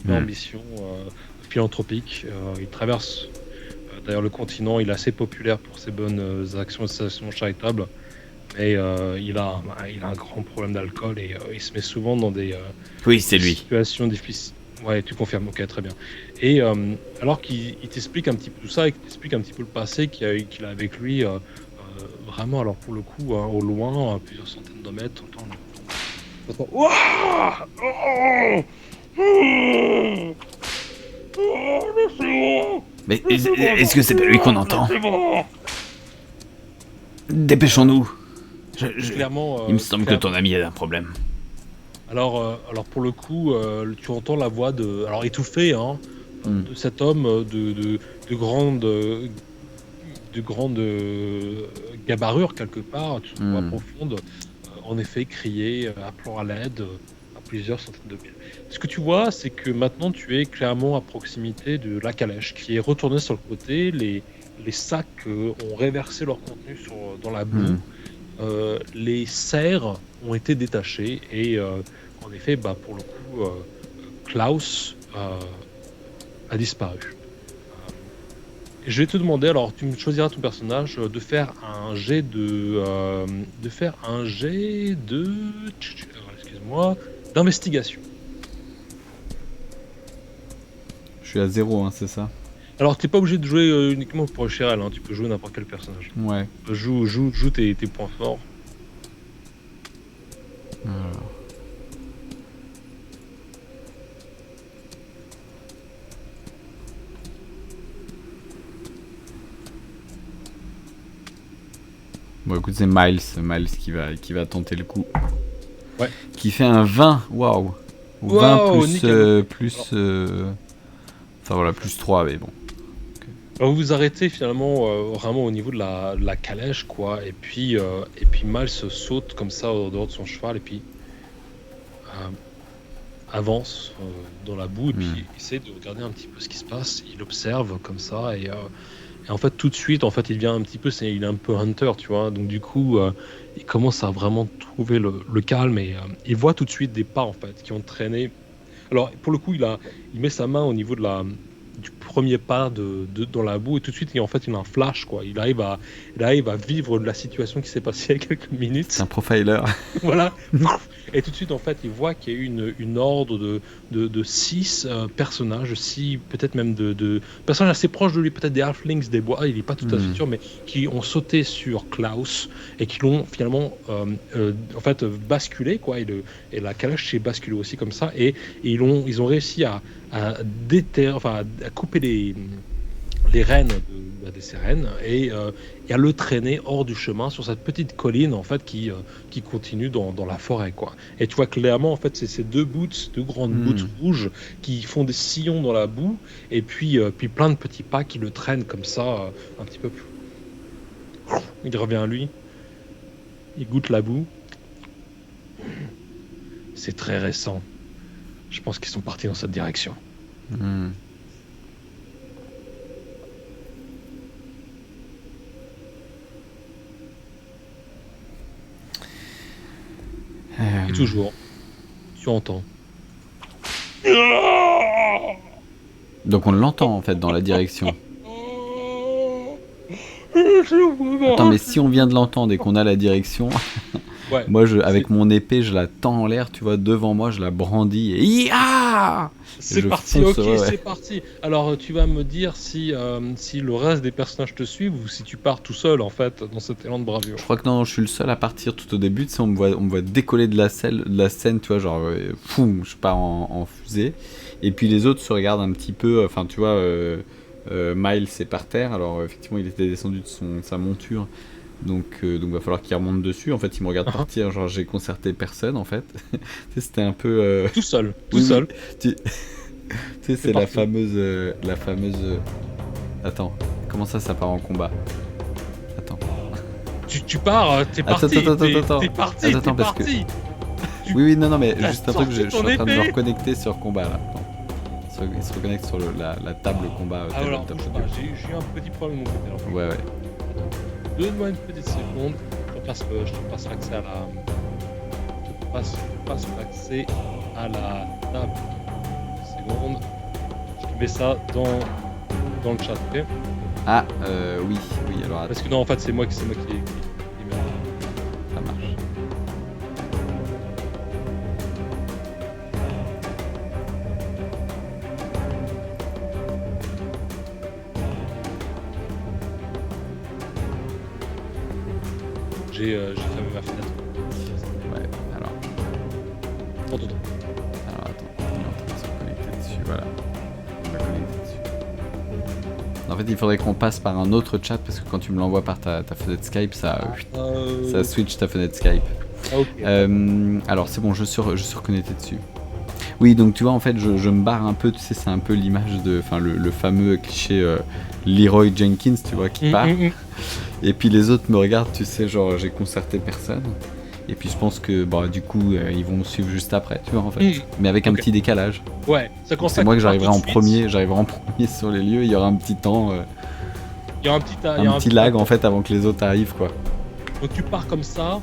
Il a une ambition philanthropique. Il traverse d'ailleurs le continent. Il est assez populaire pour ses bonnes actions et ses actions charitables. Mais il a un grand problème d'alcool et il se met souvent dans des oui, c'est lui. Situations difficiles. Ouais, tu confirmes, ok, très bien. Et alors qu'il t'explique un petit peu tout ça, et qu'il t'explique un petit peu le passé qu'il a avec lui, vraiment, alors pour le coup, au loin, à plusieurs centaines de mètres, t'entends Ouah Mais est-ce que c'est pas lui qu'on entend? Dépêchons-nous. Clairement, il me semble que ton ami a un problème. Alors pour le coup, tu entends la voix alors étouffée, hein, de cet homme de grande gabarure quelque part, voix profonde, en effet crier, appelant à l'aide à plusieurs centaines de mètres. Ce que tu vois, c'est que maintenant tu es clairement à proximité de la calèche qui est retournée sur le côté, les sacs ont réversé leur contenu dans la boue, les serres ont été détachées et en effet, pour le coup, Klaus a disparu. Je vais te demander, alors tu me choisiras ton personnage, de faire un jet excuse-moi, d'investigation. Je suis à 0, hein, c'est ça? Alors t'es pas obligé de jouer uniquement pour Cheryl, hein, tu peux jouer n'importe quel personnage. Ouais. Joue tes points forts. Alors. Bon écoute, c'est Miles qui va tenter le coup. Ouais. Qui fait un 20, waouh. 20 plus enfin voilà, plus 3, mais bon. Alors vous vous arrêtez finalement vraiment au niveau de la calèche, quoi, et puis Miles saute comme ça au dehors de son cheval et puis avance dans la boue et puis il essaie de regarder un petit peu ce qui se passe. Il observe comme ça et en fait tout de suite il devient un petit peu, il est un peu hunter, tu vois, donc du coup il commence à vraiment trouver le calme et il voit tout de suite des pas en fait qui ont traîné. Alors pour le coup il met sa main au niveau du premier pas dans la boue et tout de suite il a un flash, quoi. Il arrive à vivre la situation qui s'est passée il y a quelques minutes. C'est un profiler. Voilà. Et tout de suite en fait il voit qu'il y a eu une horde de 6 personnages, 6 peut-être même de personnages assez proches de lui, peut-être des halflings des bois, il n'est pas tout à fait sûr, mais qui ont sauté sur Klaus et qui l'ont finalement en fait basculé, quoi, et la calèche s'est basculée aussi comme ça et ils ont réussi à couper les rênes de ces rennes et à le traîner hors du chemin sur cette petite colline en fait qui continue dans la forêt, quoi. Et tu vois clairement en fait c'est ces deux grandes boots rouges qui font des sillons dans la boue et puis plein de petits pas qui le traînent comme ça un petit peu plus. Il revient à lui, il goûte la boue. C'est très récent. Je pense qu'ils sont partis dans cette direction. Et toujours, tu entends. Donc on l'entend en fait dans la direction. Attends, mais si on vient de l'entendre et qu'on a la direction, ouais, moi avec mon épée je la tends en l'air, tu vois, devant moi, je la brandis et c'est parti, c'est parti. Alors tu vas me dire si le reste des personnages te suivent ou si tu pars tout seul en fait dans cet élan de bravure. Je crois que non, je suis le seul à partir tout au début, tu sais, on me voit décoller de la scène, tu vois, genre foum, je pars en fusée et puis les autres se regardent un petit peu, enfin tu vois, Miles est par terre, alors effectivement il était descendu de sa monture. Donc va falloir qu'il remonte dessus. En fait, il me regarde partir. Genre, j'ai concerté personne en fait. C'était un peu tout seul. Tu sais, c'est la fameuse. Attends, comment ça part en combat? Attends. Tu pars, t'es parti. Attends, parce que. Oui, non, mais juste un truc. Je suis en train de me reconnecter sur combat là. Il se reconnecte sur la table combat. Alors, j'ai eu un petit problème de mon côté. Ouais. Donne-moi une petite seconde, je te passe l'accès à la... Je passe l'accès à la table. Une seconde. Je te mets ça dans le chat, ok? Ah, oui, alors... Attends. Parce que non, en fait, c'est moi qui ça marche. J'ai fermé ma fenêtre. Ouais, alors. Attends. Alors attends, on est en train de se connecter dessus, voilà. On va connecter dessus. En fait, il faudrait qu'on passe par un autre chat parce que quand tu me l'envoies par ta fenêtre Skype, ça switch ta fenêtre Skype. Okay. Alors c'est bon, je suis reconnecté dessus. Oui, donc tu vois, en fait, je me barre un peu, tu sais, c'est un peu l'image de, enfin, le fameux cliché Leroy Jenkins, tu vois, qui part. Et puis les autres me regardent, tu sais, genre, j'ai concerté personne. Et puis je pense que, bah, du coup, ils vont me suivre juste après, tu vois, en fait. Mais avec un petit décalage. Ouais, ça donc c'est moi que j'arriverai en premier, sur les lieux, il y aura un petit temps. Il y a un petit lag, en fait, avant que les autres arrivent, quoi. Donc tu pars comme ça,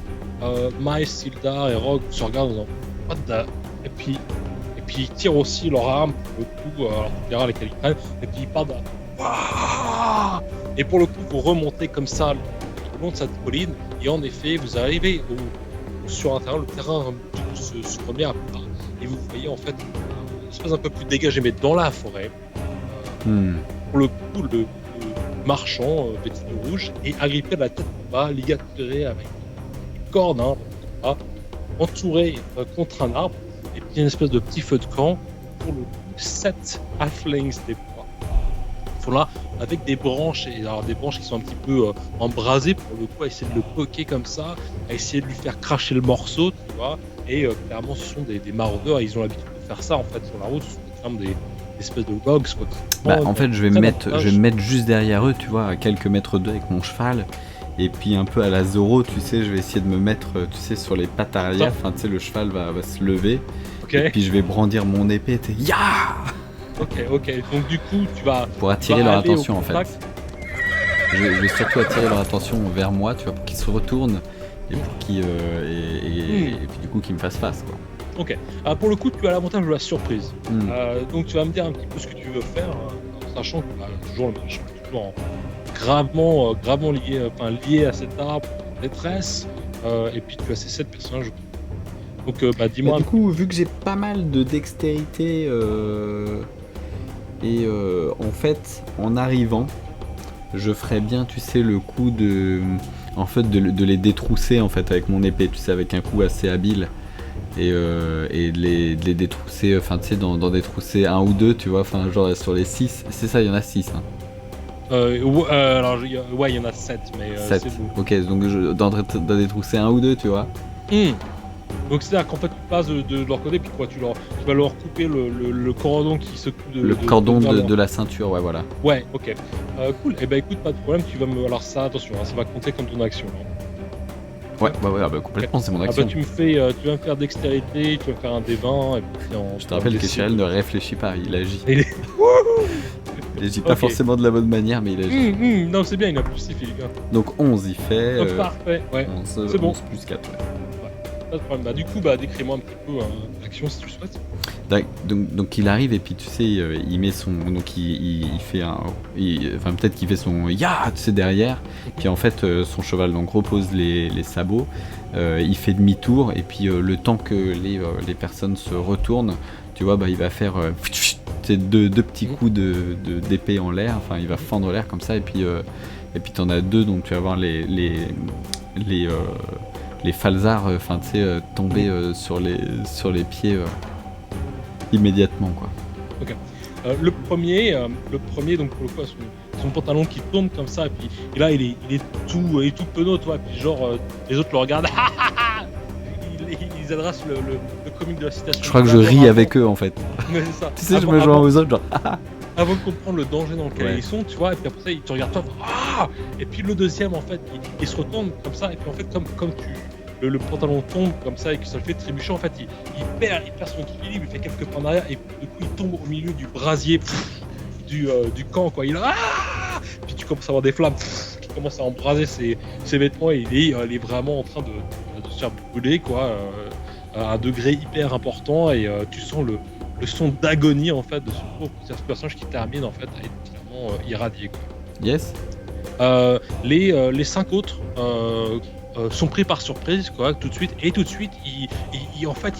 Miles, Sildar et Rogue se regardent en disant what the... Et puis ils tirent aussi leur arme pour le coup, alors tu verras lesquels ils prennent, et puis ils partent et pour le coup vous remontez comme ça le long de cette colline, et en effet vous arrivez sur un terrain, le terrain se remet à plat, et vous voyez en fait une espèce un peu plus dégagé, mais dans la forêt. Pour le coup, le marchand vêtu de rouge et agrippé de la tête en bas, ligaturé avec une corde, entouré contre un arbre, et puis une espèce de petit feu de camp. Pour le coup, 7 halflings des bois sont là avec des branches, et alors des branches qui sont un petit peu embrasées pour le coup, à essayer de le poquer comme ça, à essayer de lui faire cracher le morceau, tu vois. Et clairement, ce sont des maraudeurs, ils ont l'habitude de faire ça en fait sur la route, ce sont des espèces de logs, quoi. Bah, en fait, je vais me mettre juste derrière eux, tu vois, à quelques mètres d'eux avec mon cheval. Et puis un peu à la Zoro, tu sais, je vais essayer de me mettre, tu sais, sur les pattes arrière. Enfin, tu sais, le cheval va se lever. Okay. Et puis je vais brandir mon épée, tu sais, ya. Ok. Donc du coup, tu vas... Pour attirer leur attention, en fait. Je vais surtout attirer leur attention vers moi, tu vois, pour qu'ils se retournent. Et pour qu'ils... et puis du coup, qu'ils me fassent face, quoi. Ok. Pour le coup, tu as l'avantage de la surprise. Donc tu vas me dire un petit peu ce que tu veux faire, en sachant que toujours le machin est toujours gravement lié à cet arbre, détresse. Et puis tu as ces 7 personnages. Donc dis-moi. Du coup, vu que j'ai pas mal de dextérité en fait, en arrivant, je ferais bien, tu sais, le coup de les détrousser en fait avec mon épée, tu sais, avec un coup assez habile. Et de les détrousser, enfin tu sais, d'en détrousser un ou deux, tu vois, enfin genre sur les 6, c'est ça, il y en a 6. Hein. Alors, il y en a 7, mais 7. C'est bon. Ok, donc d'en détrousser un ou deux, tu vois. Donc c'est-à-dire qu'en fait tu passes de leur côté, puis quoi, tu vas leur couper le cordon qui se coupe le cordon de la ceinture, ouais, voilà. Ouais, ok. Cool, et écoute, pas de problème, tu vas me... Alors ça, attention, ça va compter comme ton action. Ouais, complètement, c'est mon action. Tu vas me faire dextérité, tu vas me faire un D20, et puis je te rappelle que Cheryl ne réfléchit pas, il agit. Il agit pas forcément de la bonne manière, mais il agit. Non, c'est bien, il a plus 6, Philippe. Donc 11, il fait... parfait, ouais. 11, c'est bon. 11 plus 4, ouais. Pas de problème. Du coup, décris-moi un petit peu l'action si tu le souhaites. Donc il arrive et puis tu sais, il met son... Donc il fait un... Enfin peut-être qu'il fait son... Ya, tu sais, derrière. Puis en fait, son cheval donc repose les sabots. Il fait demi-tour et puis le temps que les personnes se retournent, tu vois, il va faire... deux petits coups d'épée en l'air. Enfin, il va fendre l'air comme ça et puis t'en as deux, donc tu vas voir les falzars, enfin tu sais, tomber sur les pieds imméditement, quoi. Ok. Le premier, donc pour le coup, son pantalon qui tombe comme ça, et là il est tout penaud, toi, et puis genre les autres le regardent. Ils adressent le comique de la citation. Je crois que je ris avec eux en fait. Ouais, c'est ça. Tu sais, je me joins aux autres, genre. Avant de comprendre le danger dans lequel ils sont, tu vois, et puis après ça, ils te regardent toi, et puis le deuxième, en fait, il se retourne comme ça, et puis en fait, comme le pantalon tombe comme ça et que ça le fait trébucher, en fait, il perd son équilibre, il fait quelques pas en arrière, et du coup, il tombe au milieu du brasier du camp, quoi. Il puis tu commences à avoir des flammes qui commencent à embraser ses vêtements, et il est vraiment en train de se faire brûler, quoi, à un degré hyper important, et tu sens le son d'agonie en fait de ce personnage qui termine en fait à être finalement irradié, quoi. Yes. Les 5 autres sont pris par surprise, quoi, tout de suite, ils en fait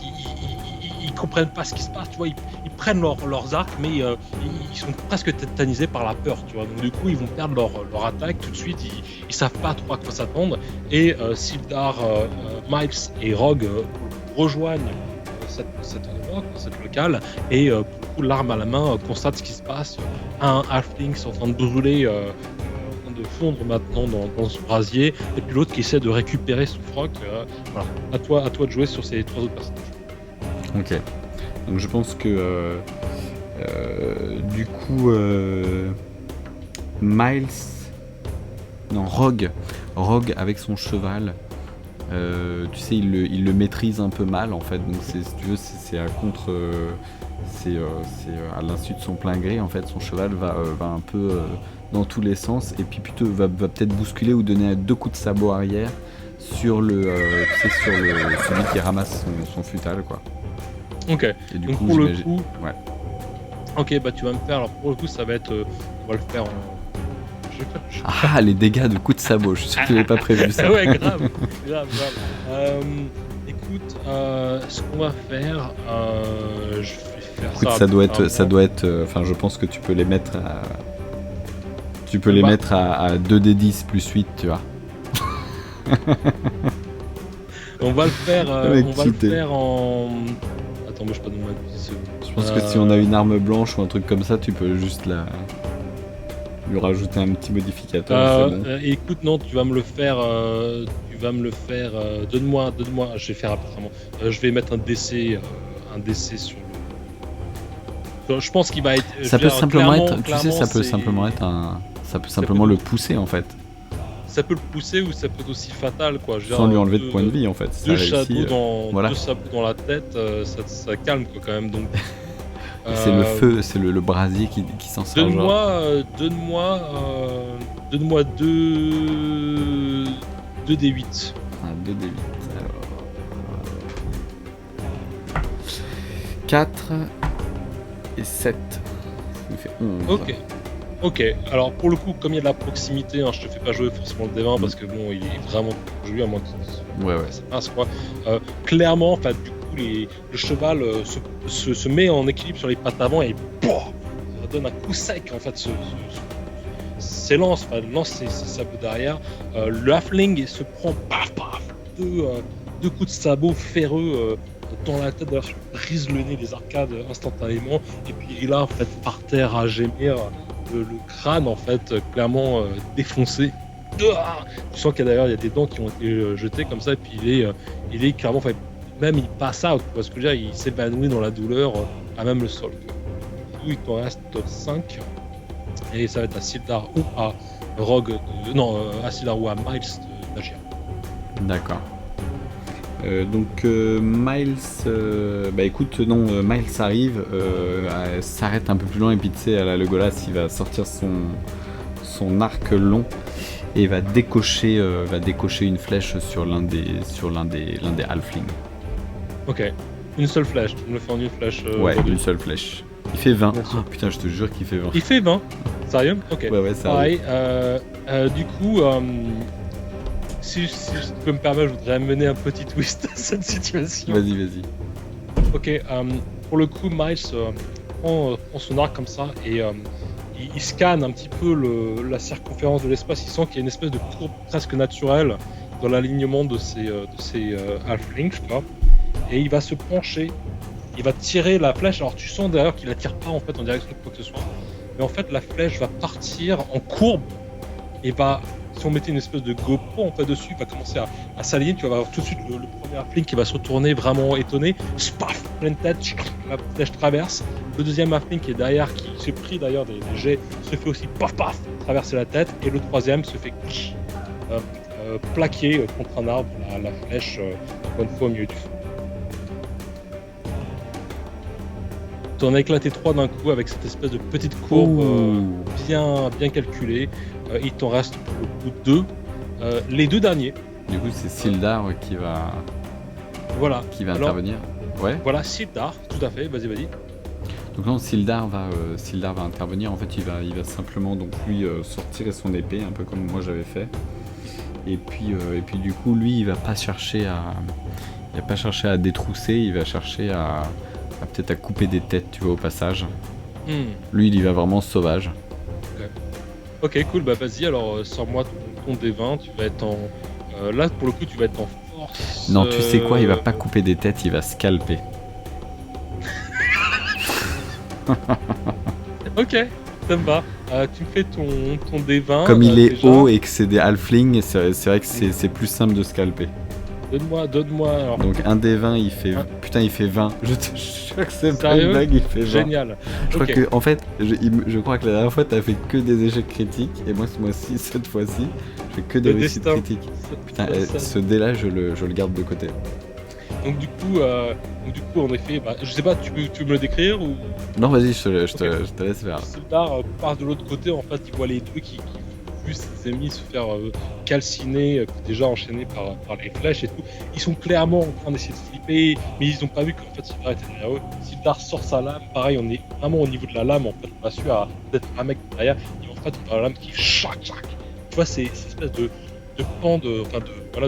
ils comprennent pas ce qui se passe, tu vois, ils prennent leurs arcs, mais ils sont presque tétanisés par la peur, tu vois, donc du coup ils vont perdre leur attaque tout de suite, ils savent pas trop à quoi s'attendre, et Sildar, Miles et Rogue rejoignent cette locale, et pour le coup, l'arme à la main, constate ce qui se passe. Un halfling est en train de brûler, en train de fondre maintenant dans ce brasier, et puis l'autre qui essaie de récupérer son froc. Voilà, à toi de jouer sur ces 3 autres personnages. Ok. Donc je pense que du coup Rogue avec son cheval, tu sais, il le maîtrise un peu mal en fait. Donc si tu veux, c'est à contre, c'est à l'insu de son plein gré en fait. Son cheval va un peu dans tous les sens et puis plutôt va peut-être bousculer ou donner 2 coups de sabot arrière sur celui qui ramasse son futal quoi. Ok. Et du donc coup, pour le coup, ouais. Ok, bah tu vas me faire. Alors pour le coup, ça va être, on va le faire en. Ah, les dégâts de coups de sabot. Je suis sûr que tu n'avais pas prévu ça. Ouais, grave. Écoute, ce qu'on va faire, je vais faire écoute, ça. ça doit être. Enfin, je pense que tu peux les mettre à. Tu peux les mettre à 2d10 plus 8, tu vois. On va le faire. En. Attends, moi je pas de moi. Je pense que si on a une arme blanche ou un truc comme ça, tu peux juste lui rajouter un petit modificateur. Bon. Écoute, non, tu vas me le faire. Donne-moi. Je vais faire apparemment. Je vais mettre un DC sur le. Je pense qu'il va être. Ça peut simplement être. Tu sais, ça peut simplement être un. Ça peut simplement le pousser en fait. Ça peut le pousser ou ça peut être aussi fatal quoi. Sans lui enlever de points de vie en fait. Deux sabots dans la tête, ça calme quoi quand même donc. C'est le feu, c'est le brasier qui s'en sort. Donne-moi 2 D8. 2 D8. Alors 4 et 7. Ça me fait 11. Ok, alors pour le coup, comme il y a de la proximité, je te fais pas jouer forcément le D20 parce que bon, il est vraiment joué à moins que ça passe quoi. Clairement, enfin, du coup, le cheval se met en équilibre sur les pattes avant et ça donne un coup sec en fait. Lance ses sabots derrière. Le halfling se prend deux coups de sabot ferreux dans la tête, d'ailleurs, se brise le nez des arcades instantanément et puis il est là en fait par terre à gémir. Le crâne en fait clairement défoncé. Tu sens qu'il y a des dents qui ont été jetées comme ça et puis il est clairement, enfin, même il passe out, parce que il s'évanouit dans la douleur à même le sol. Du coup, il t'en reste 5 et ça va être à Sildar ou à Rogue, à Sildar ou à Miles d'agir. D'accord. Donc Miles, Miles arrive, s'arrête un peu plus loin et puis tu sais, à la Legolas, il va sortir son arc long et va décocher une flèche sur l'un des halflings. Ok, une seule flèche, tu me le fais en une flèche. Une seule flèche. Il fait 20. Oh putain, je te jure qu'il fait 20. Il fait 20. Sérieux? Ok. Ouais, sérieux. Pareil, du coup, si je peux me permettre, je voudrais mener un petit twist à cette situation. Vas-y. Ok, pour le coup, Miles prend son arc comme ça et il scanne un petit peu la circonférence de l'espace. Il sent qu'il y a une espèce de courbe presque naturelle dans l'alignement de ces halflings, je crois. Et il va se pencher, il va tirer la flèche. Alors tu sens d'ailleurs qu'il la tire pas en fait en direction de quoi que ce soit. Mais en fait, la flèche va partir en courbe et va. Si on mettait une espèce de GoPro en fait dessus, il va commencer à s'aligner. Tu vas avoir tout de suite le premier halfling qui va se retourner vraiment étonné. Spaf, pleine tête, la flèche traverse. Le deuxième halfling qui est derrière, qui s'est pris d'ailleurs des jets, se fait aussi paf, traverser la tête. Et le troisième se fait plaquer contre un arbre, la flèche, encore une fois au milieu du feu. Tu en as éclaté 3 d'un coup avec cette espèce de petite courbe bien calculée. Il t'en reste pour le coup 2. Les 2 derniers. Du coup, c'est Sildar qui va intervenir. Ouais. Voilà, Sildar, tout à fait. Vas-y. Donc non, Sildar va intervenir. En fait, il va simplement donc lui sortir son épée, un peu comme moi j'avais fait. Et puis du coup, lui, il va pas chercher à détrousser. Il va chercher à peut-être à couper des têtes, tu vois, au passage. Lui, il y va vraiment sauvage. Ok, cool, bah vas-y, alors sors-moi ton D20, tu vas être en... là, pour le coup, tu vas être en force... Non, tu sais quoi, il va pas couper des têtes, il va scalper. Ok, ça me va. Tu me fais ton D20... Comme il est déjà haut et que c'est des halflings, c'est vrai que c'est plus simple de scalper. Donne-moi. Alors. Donc un des 20, il fait... Putain, il fait 20. Je te jure que c'est pas une blague, il fait 20. Génial. Je crois que, en fait, je crois que la dernière fois, t'as fait que des échecs critiques. Et moi, ce mois-ci, cette fois-ci, je fais que des réussites critiques. Putain, ce dé-là, je le garde de côté. Donc du coup, en effet, je sais pas, tu veux me le décrire ou... Non, vas-y, je te laisse faire. Sildar part de l'autre côté, en fait, il voit les deux qui vu ses ennemis se faire calciner, déjà enchaînés par les flèches et tout. Ils sont clairement en train d'essayer de flipper, mais ils n'ont pas vu qu'en fait Sildar était derrière eux. Sildar sort sa lame, pareil, on est vraiment au niveau de la lame, en fait, on a su d'être un mec derrière, et en fait, on a la lame qui chac. Tu vois, c'est une espèce de pan de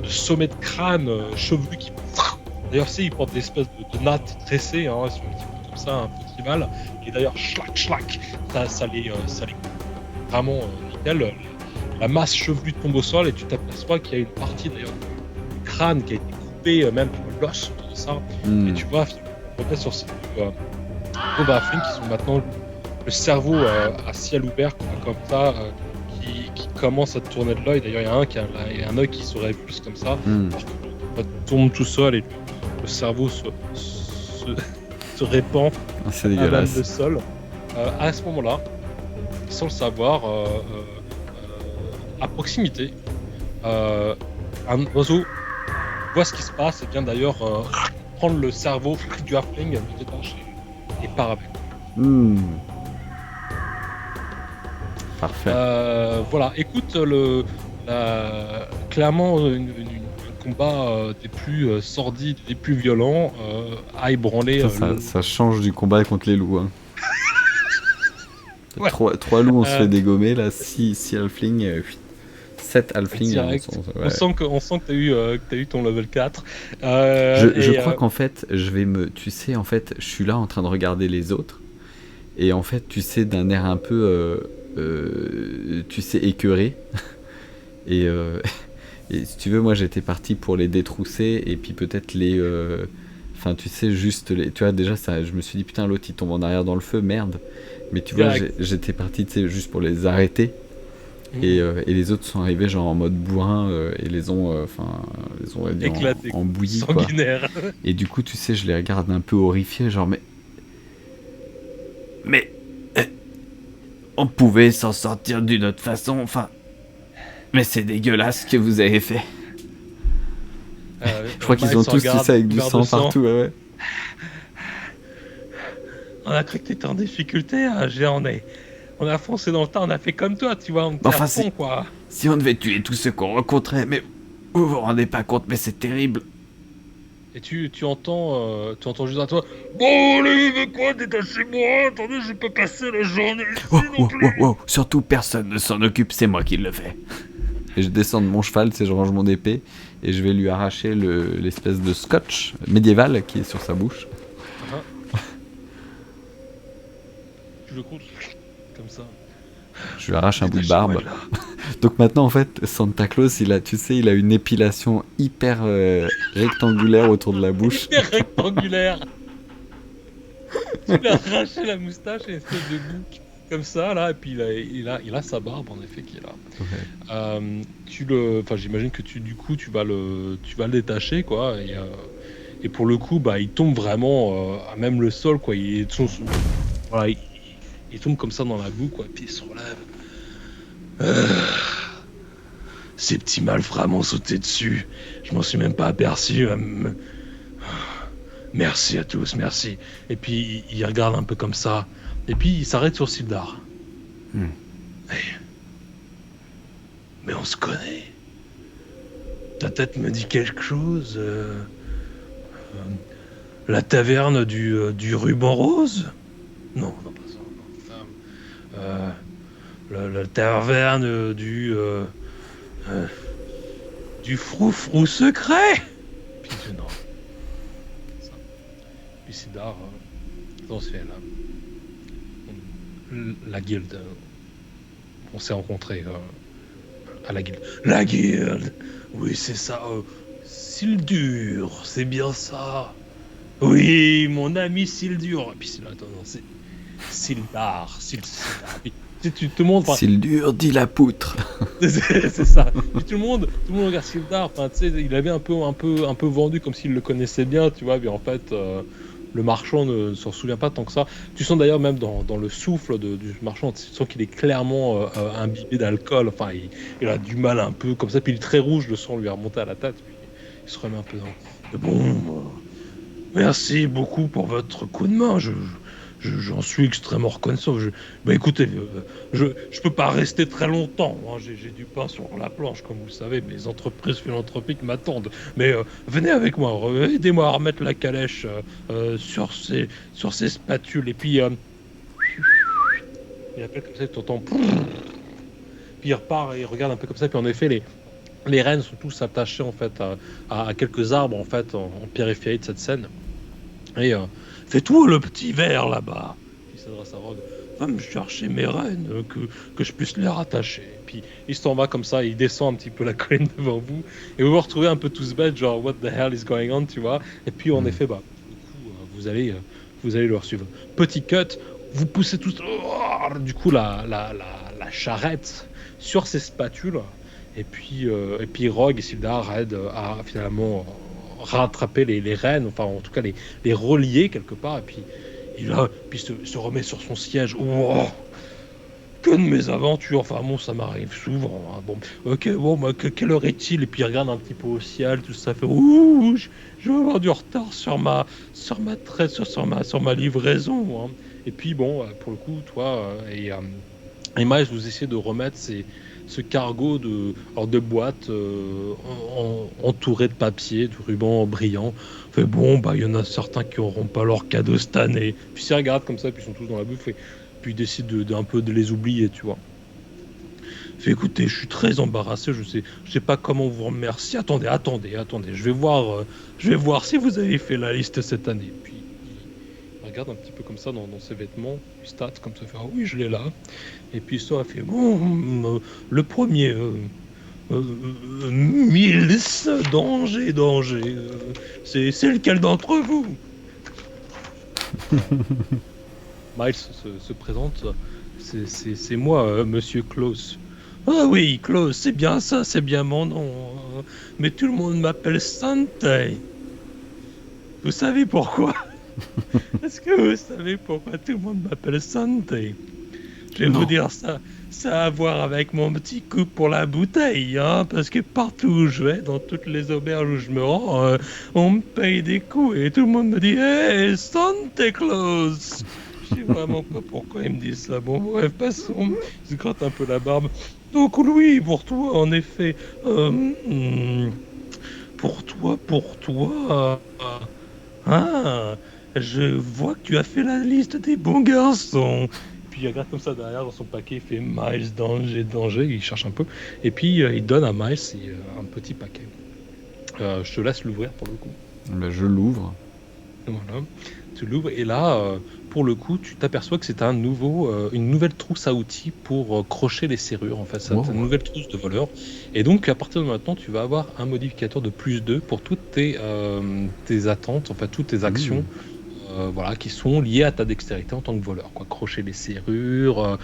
sommet de crâne chevelu qui... D'ailleurs, ils portent des espèces de nattes tressées, hein, sur un petit peu comme ça, un peu tribal. Et d'ailleurs, schlac, ça les vraiment nickel. La masse chevelue tombe au sol et tu t'aperçois qu'il y a une partie d'ailleurs du crâne qui a été coupée, même pour l'os autour de ça. Et tu vois, finalement, sur ces deux Halflings qui sont maintenant le cerveau à ciel ouvert, comme ça, qui commence à te tourner de l'œil. D'ailleurs, il y a un qui a un œil qui se révulse comme ça. Il tombe tout seul et le cerveau se répand c'est dégueulasse. À le sol. À ce moment-là, sans le savoir, à proximité, un oiseau voit ce qui se passe et vient d'ailleurs prendre le cerveau du Halfling, le détache et part avec. Parfait. Voilà, écoute, clairement un combat des plus sordides, des plus violents, à ébranler. Ça change du combat contre les loups. Hein. Ouais. 3 loups, on se fait dégommer, là, 6 halflings, 7 halflings. On sent que t'as eu ton level 4. Je crois qu'en fait, tu sais, en fait, je suis là en train de regarder les autres, et en fait, tu sais, d'un air un peu, tu sais, écœuré, et si tu veux, moi, j'étais parti pour les détrousser, et puis peut-être les... Enfin, tu sais, juste... Tu vois, déjà, je me suis dit, putain, l'autre, il tombe en arrière dans le feu, merde. Mais tu vois, j'étais parti, tu sais, juste pour les arrêter. Et les autres sont arrivés, genre, en mode bourrin, et les ont éclatés, en bouillie, sanguinaire. Quoi. Et du coup, tu sais, je les regarde un peu horrifiés, genre, mais on pouvait s'en sortir d'une autre façon, enfin... Mais c'est dégueulasse ce que vous avez fait. Je crois qu'ils ont tous tout ça avec du sang partout, ouais. On a cru que t'étais en difficulté, hein, on a foncé dans le tas, on a fait comme toi, tu vois, on était à fond, quoi. Si on devait tuer tous ceux qu'on rencontrait, mais vous vous rendez pas compte, mais c'est terrible. Et tu entends juste à toi, bon, allez, mais quoi, détachez-moi, attendez, je peux passer la journée ici non plus. Wow, surtout personne ne s'en occupe, c'est moi qui le fais. Et je descends de mon cheval, tu sais, je range mon épée, et je vais lui arracher l'espèce de scotch médiéval qui est sur sa bouche. Tu le comptes comme ça. Je lui arrache un bout de barbe. Donc maintenant, en fait, Santa Claus, il a une épilation hyper rectangulaire autour de la bouche. Hyper rectangulaire. Tu lui as arraché la moustache et une espèce de boucle comme ça, là, et puis il a sa barbe, en effet, qui est là. Ouais. J'imagine que tu vas le détacher, quoi, et pour le coup, il tombe vraiment à même le sol, quoi. Il tombe comme ça dans la boue, quoi, puis il se relève. Ces petits malfrats m'ont sauté dessus. Je m'en suis même pas aperçu. Merci à tous, merci. Et puis il regarde un peu comme ça. Et puis il s'arrête sur Sildar. Mais on se connaît. Ta tête me dit quelque chose. La taverne du ruban rose? Non, pas ça. La taverne du froufrou secret. Puis non. Ça. Puis Sildar, dans ce fait là. La guilde. On s'est rencontrés à la guilde. La guilde. Oui, c'est ça. Sildur, c'est bien ça. Oui, mon ami Sildur. Et puis c'est là, attends, c'est Sildar. tout le monde. C'est dur, dit la poutre. C'est ça. Puis tout le monde regarde Sildar. Enfin, tu sais, il avait un peu vendu comme s'il le connaissait bien, tu vois. Mais en fait, le marchand ne s'en souvient pas tant que ça. Tu sens d'ailleurs même dans le souffle du marchand, tu sens qu'il est clairement imbibé d'alcool. Enfin, il a du mal un peu comme ça. Puis il est très rouge, le sang lui est remonté à la tête. Puis il se remet un peu dans. Bon, merci beaucoup pour votre coup de main. J'en suis extrêmement reconnaissant. Écoutez, je peux pas rester très longtemps. Hein. J'ai du pain sur la planche, comme vous le savez. Mes entreprises philanthropiques m'attendent. Mais venez avec moi. Aidez-moi à remettre la calèche sur ces spatules. Et puis, il appelle comme ça, tu entends. Puis il repart et il regarde un peu comme ça. Puis en effet, les rennes sont tous attachés en fait à quelques arbres en fait en périphérie de cette scène. Et fais-toi le petit verre là-bas. Il s'adresse à Rogue. Va me chercher mes rennes, que je puisse les rattacher. Et puis il s'en va comme ça, il descend un petit peu la colline devant vous. Et vous vous retrouvez un peu tous bêtes, genre what the hell is going on, tu vois. Et puis en effet, du coup, vous allez leur suivre. Petit cut, vous poussez tous, du coup, la charrette sur ces spatules. Et puis Rogue et Sildar aident à finalement rattraper les rennes, enfin en tout cas les relier quelque part, et puis il se remet sur son siège. Oh, que de mes aventures, enfin bon, ça m'arrive souvent. Hein. Bon, ok, bon, quelle heure est-il? Et puis il regarde un petit peu au ciel, tout ça, fait ouh, je vais avoir du retard sur ma livraison. Hein. Et puis bon, pour le coup, toi et Miles, vous essayez de remettre ce cargo de boîtes entouré de papier, de rubans brillants. Fait bon, il y en a certains qui n'auront pas leur cadeau cette année. Puis ils regardent comme ça, puis ils sont tous dans la bouffe, et puis ils décident un peu de les oublier, tu vois. Fait écoutez, je suis très embarrassé, je sais pas comment vous remercier. Attendez, je vais voir si vous avez fait la liste cette année. Puis il regarde un petit peu comme ça dans ses vêtements, il stat comme ça, fait ah oui, je l'ai là. Et puis ça a fait bon, le premier, Mills, danger, c'est lequel d'entre vous? Miles se présente, c'est moi, Monsieur Klaus. Ah oui, Klaus, c'est bien ça, c'est bien mon nom. Mais tout le monde m'appelle Sante. Vous savez pourquoi? Est-ce que vous savez pourquoi tout le monde m'appelle Sante? Je vais vous dire ça. Ça a à voir avec mon petit coup pour la bouteille, hein, parce que partout où je vais, dans toutes les auberges où je me rends, on me paye des coups et tout le monde me dit « Hey, Santa Claus !» Je sais vraiment pas pourquoi ils me disent ça. Bon, bref, passons. Il se gratte un peu la barbe. Donc oui, pour toi, en effet. Pour toi. Je vois que tu as fait la liste des bons garçons. Puis il regarde comme ça derrière dans son paquet, il fait Miles, danger, il cherche un peu. Et puis il donne à Miles un petit paquet. Je te laisse l'ouvrir pour le coup. Je l'ouvre. Voilà. Tu l'ouvres et là, pour le coup, tu t'aperçois que c'est une nouvelle trousse à outils pour crocher les serrures. En fait, c'est une nouvelle trousse de voleur. Et donc, à partir de maintenant, tu vas avoir un modificateur de +2 pour toutes tes attentes, enfin toutes tes actions. Qui sont liés à ta dextérité en tant que voleur, quoi. Crocher les serrures,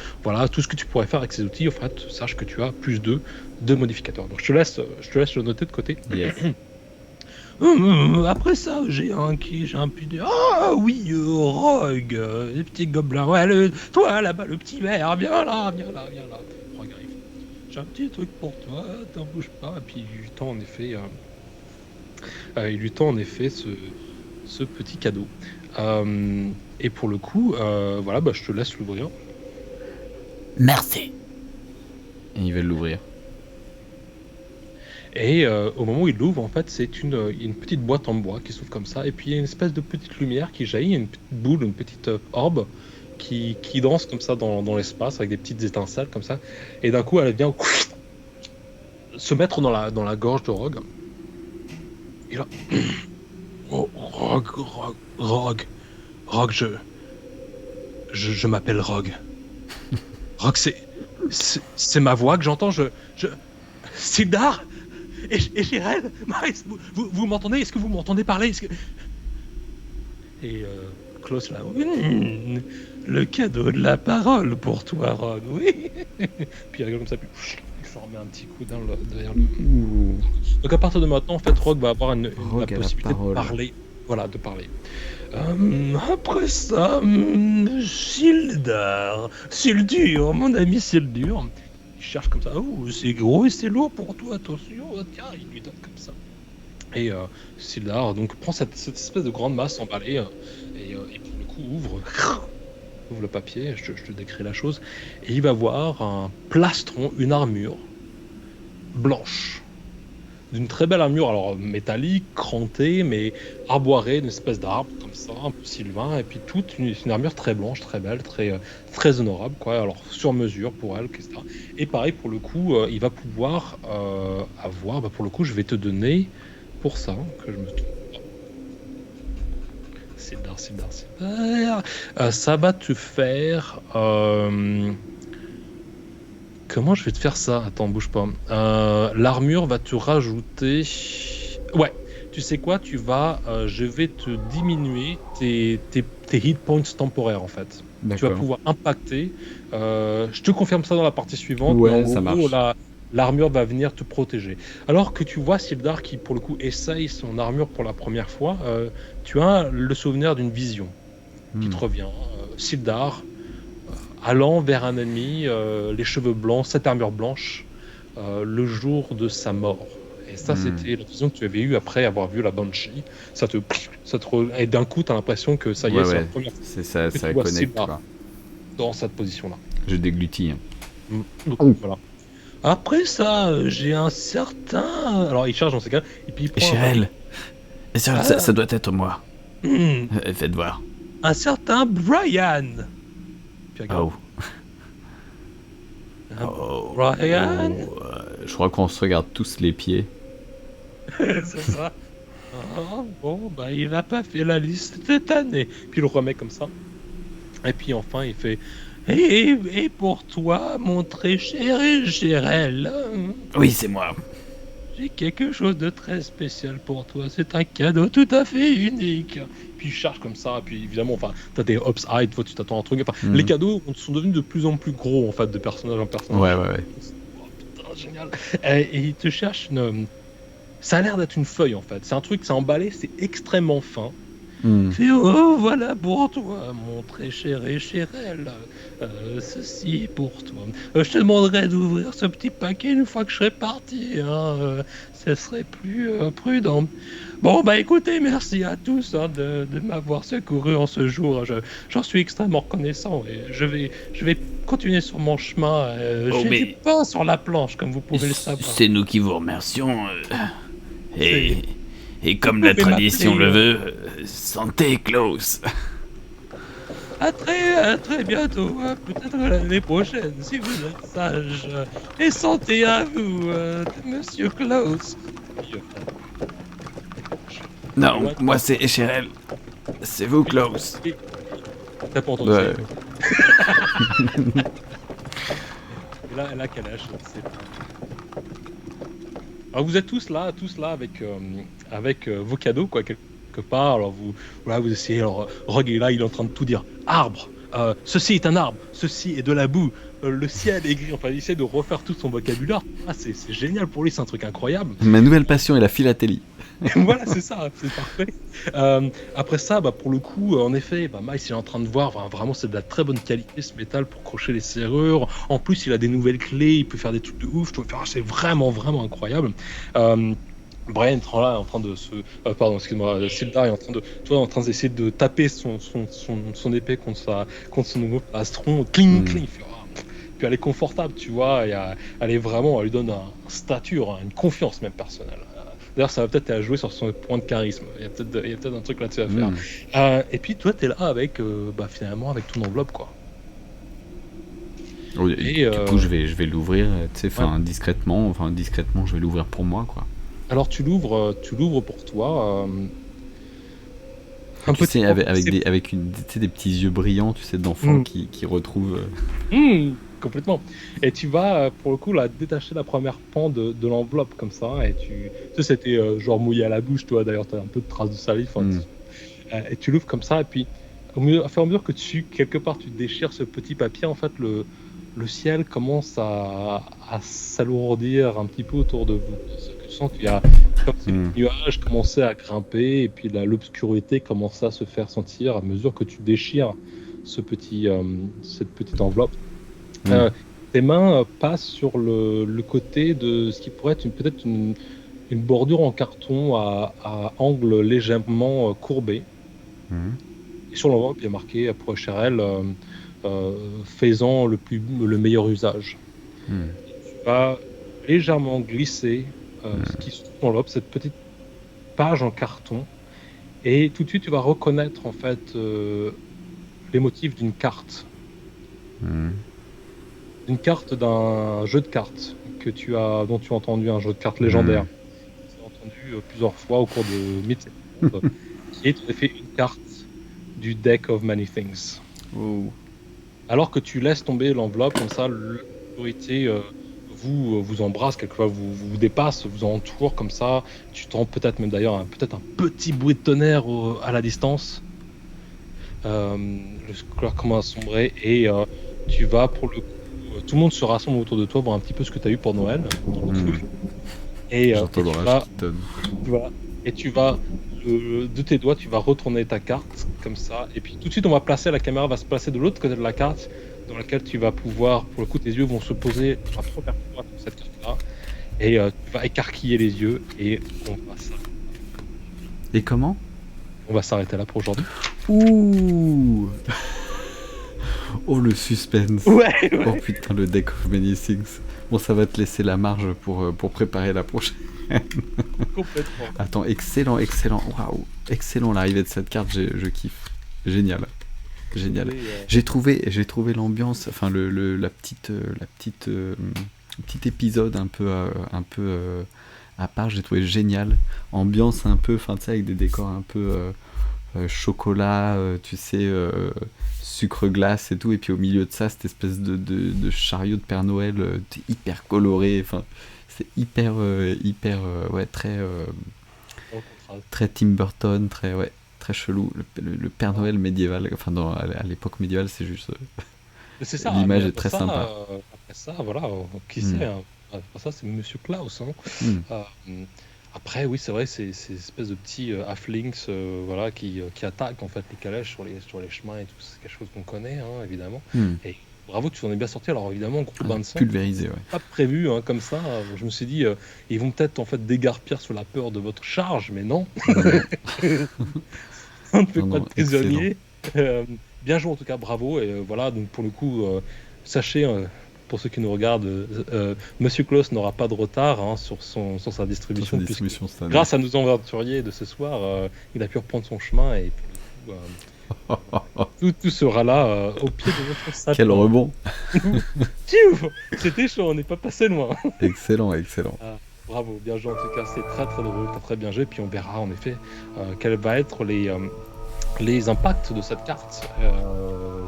tout ce que tu pourrais faire avec ces outils. En fait, sache que tu as +2 de modificateurs. Donc je te laisse le noter de côté. Yes. Après ça, j'ai un petit... Ah oui, Rogue, les petits gobelins. Ouais, toi là-bas, le petit verre, viens là. Rogue arrive. J'ai un petit truc pour toi, t'en bouge pas. Et puis il lui tend en effet, ce petit cadeau. Et pour le coup, je te laisse l'ouvrir. Merci. Et il va l'ouvrir. Et au moment où il l'ouvre, en fait, c'est une petite boîte en bois qui s'ouvre comme ça. Et puis il y a une espèce de petite lumière qui jaillit, une petite boule, une petite orbe qui danse comme ça dans l'espace avec des petites étincelles comme ça. Et d'un coup, elle vient se mettre dans la gorge de Rogue. Et là... Oh, Rogue, je m'appelle Rogue. Rogue, c'est ma voix que j'entends. Sildar et Jirel, Miles, vous m'entendez? Est-ce que vous m'entendez parler? Et Klaus là. Le cadeau de la parole pour toi, Ron, oui. Puis il rigole comme ça, puis il s'en remet un petit coup derrière le. Donc à partir de maintenant, en fait, Rogue va avoir la possibilité de parler. Voilà, de parler. Après ça, Sildar, mon ami Sildur. Il cherche comme ça. Oh, c'est gros et c'est lourd pour toi, attention. Tiens, il lui donne comme ça. Et Sildar donc prend cette espèce de grande masse emballée et pour le coup ouvre le papier, je te décris la chose, et il va voir un plastron, une armure blanche, d'une très belle armure, alors métallique, crantée, mais arboirée d'une espèce d'arbre comme ça, un peu sylvain, et puis toute une armure très blanche, très belle, très honorable, quoi. Alors sur mesure pour elle, etc. Et pareil pour le coup, il va pouvoir avoir, pour le coup, je vais te donner pour ça que je me trompe. Sildar. Ça va te faire. Comment je vais te faire ça? Attends, bouge pas. L'armure va te rajouter. Ouais, tu sais quoi? Je vais te diminuer tes hit points temporaires en fait. D'accord. Tu vas pouvoir impacter. Je te confirme ça dans la partie suivante. Ouais, ça marche. L'armure va venir te protéger. Alors que tu vois Sildar qui, pour le coup, essaye son armure pour la première fois, tu as le souvenir d'une vision qui te revient. Sildar allant vers un ennemi, les cheveux blancs, cette armure blanche, le jour de sa mort. Et ça, c'était la vision que tu avais eue après avoir vu la Banshee. Et d'un coup, tu as l'impression que ça y est, c'est la première fois. C'est ça connecte. Dans cette position-là. Je déglutis. Voilà. Après ça, j'ai un certain... Alors, il charge dans ces cas, et puis il prend... Écherel, ça doit être moi. Faites voir. Un certain Brian. Oh. Brian. Je crois qu'on se regarde tous les pieds. C'est ça. Il n'a pas fait la liste cette année. Puis il le remet comme ça. Et puis enfin, il fait... Et pour toi, mon très cher Écherel. Oui, c'est moi. J'ai quelque chose de très spécial pour toi. C'est un cadeau tout à fait unique. Puis il charge comme ça. Puis évidemment, t'as des ups high, tu t'attends à un truc. Les cadeaux sont devenus de plus en plus gros en fait, de personnage en personnage. Ouais. Oh, putain, génial. Et il te cherche une. Ça a l'air d'être une feuille en fait. C'est un truc, c'est emballé, c'est extrêmement fin. Fais, voilà pour toi, mon très cher Écherel. Ceci est pour toi. Je te demanderai d'ouvrir ce petit paquet une fois que je serai parti. Ce serait plus prudent. Bon, écoutez, merci à tous de m'avoir secouru en ce jour. J'en suis extrêmement reconnaissant et je vais continuer sur mon chemin. J'ai du pain sur la planche, comme vous pouvez le savoir. C'est nous qui vous remercions. Et comme la tradition le veut, santé, Klaus. À très bientôt, peut-être l'année prochaine, si vous êtes sage. Et santé à vous, monsieur Klaus. Non, moi c'est Écherel. C'est vous, Klaus. T'as pas entendu ça? Elle a quel âge? Alors vous êtes tous là avec vos cadeaux, quoi, quelque part. Alors vous essayez. Alors Rogue est là, il est en train de tout dire. Arbre, ceci est un arbre, ceci est de la boue, le ciel est gris. Enfin, il essaie de refaire tout son vocabulaire. C'est génial pour lui, c'est un truc incroyable. Ma nouvelle passion est la philatélie. Voilà, c'est ça, c'est parfait. Après ça, pour le coup, en effet, Miles il est en train de voir, vraiment c'est de la très bonne qualité ce métal pour crocher les serrures. En plus, il a des nouvelles clés, il peut faire des trucs de ouf. C'est vraiment incroyable. Brian est là en train de se... pardon, excuse-moi, Sildar est en train d'essayer de taper son épée contre son nouveau plastron. Cling, cling. Puis elle est confortable, tu vois. Elle lui donne une stature, une confiance même personnelle. D'ailleurs, ça va peut-être à jouer sur son point de charisme. Il y a peut-être un truc là-dessus à faire. Et puis toi, t'es là avec, finalement, avec ton enveloppe, quoi. Du coup, je vais l'ouvrir, tu sais, discrètement. Enfin, discrètement, je vais l'ouvrir pour moi, quoi. Alors, tu l'ouvres pour toi. Tu sais, avec des petits yeux brillants, tu sais, d'enfants qui retrouvent. Complètement. Et tu vas, pour le coup, détacher la première pan de l'enveloppe comme ça. Et tu sais, c'était genre mouillé à la bouche, toi. D'ailleurs, t'as un peu de traces de salive. Et tu l'ouvres comme ça. Et puis, au fur et à mesure que quelque part tu déchires ce petit papier, en fait, le ciel commence à s'alourdir un petit peu autour de vous. Tu sens qu'il y a comme si les nuages commençaient à grimper et puis l'obscurité commençait à se faire sentir à mesure que tu déchires cette petite enveloppe. Tes mains passent sur le côté de ce qui pourrait être peut-être une bordure en carton à angle légèrement courbé. Et sur l'enveloppe, il y a marqué pour HRL faisant le meilleur usage. Tu vas légèrement glisser ce qui se trouve dans l'enveloppe, cette petite page en carton, et tout de suite tu vas reconnaître en fait les motifs d'une carte. Une carte d'un jeu de cartes dont tu as entendu, un jeu de cartes légendaire. Tu as entendu plusieurs fois au cours de Myth, qui est en effet une carte du Deck of Many Things. Alors que tu laisses tomber l'enveloppe, comme ça, l'autorité vous embrasse, quelquefois vous dépasse, vous entoure comme ça. Tu entends peut-être même d'ailleurs un petit bruit de tonnerre à la distance. Le couleur commence à sombrer et tu vas pour le coup, tout le monde se rassemble autour de toi, voir un petit peu ce que tu as eu pour Noël. Et tu vas de tes doigts, tu vas retourner ta carte comme ça, et puis tout de suite la caméra va se placer de l'autre côté de la carte, dans laquelle tu vas pouvoir, pour le coup, tes yeux vont se poser la première fois sur cette carte-là, et tu vas écarquiller les yeux, et on va s'arrêter. Et comment ? On va s'arrêter là pour aujourd'hui. Ouh. Oh, le suspense. Ouais. Oh putain, le Deck of Many Things. Bon, ça va te laisser la marge pour préparer la prochaine. Complètement. Attends, excellent. Waouh, excellent l'arrivée de cette carte, je kiffe. Génial. J'ai trouvé l'ambiance, enfin la petite petit épisode un peu à part, j'ai trouvé génial. Ambiance un peu, enfin tu sais, avec des décors un peu chocolat, tu sais, sucre glace et tout, et puis au milieu de ça, cette espèce de chariot de Père Noël hyper coloré, enfin c'est hyper ouais, très Tim Burton, très chelou, le Père Noël médiéval, enfin à l'époque médiévale, c'est juste c'est ça, l'image est très sympa. Après ça, voilà, qui sait, hein, après ça c'est Monsieur Klaus, hein. Après oui, c'est vrai, c'est ces espèces de petits halflings voilà, qui attaquent en fait les calèches sur les chemins et tout, c'est quelque chose qu'on connaît, hein, évidemment. Et bravo que tu en aies bien sorti. Alors évidemment, gros bain de sang, pulvérisé, ouais. Pas prévu, hein, comme ça. Je me suis dit, ils vont peut-être en fait dégarpir sur la peur de votre charge, mais non. On ne fait pas de prisonnier. Bien joué en tout cas, bravo. Et voilà, donc pour le coup, sachez, pour ceux qui nous regardent, Monsieur Klaus n'aura pas de retard, hein, sur sa distribution. Grâce à nos aventuriers de ce soir, il a pu reprendre son chemin et pour le coup, tout sera là au pied de votre sapin. Quel rebond. C'était chaud, on n'est pas passé loin. Excellent. Bravo, bien joué en tout cas, c'est très très drôle, t'as très bien joué. Puis on verra en effet quels vont être les impacts de cette carte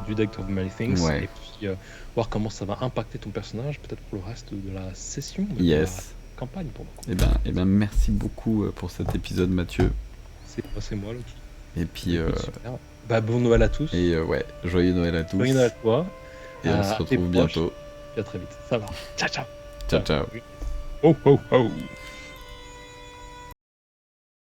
du Deck of Many Things, et puis voir comment ça va impacter ton personnage peut-être pour le reste de la session, de la campagne pour le coup. Et ben merci beaucoup pour cet épisode, Mathieu. C'est moi le Et puis bon Noël à tous. Et joyeux Noël à tous. Joyeux Noël à toi. Et on se retrouve bientôt. Et à très vite. Ça va. Ciao. Ciao. Ho ho ho.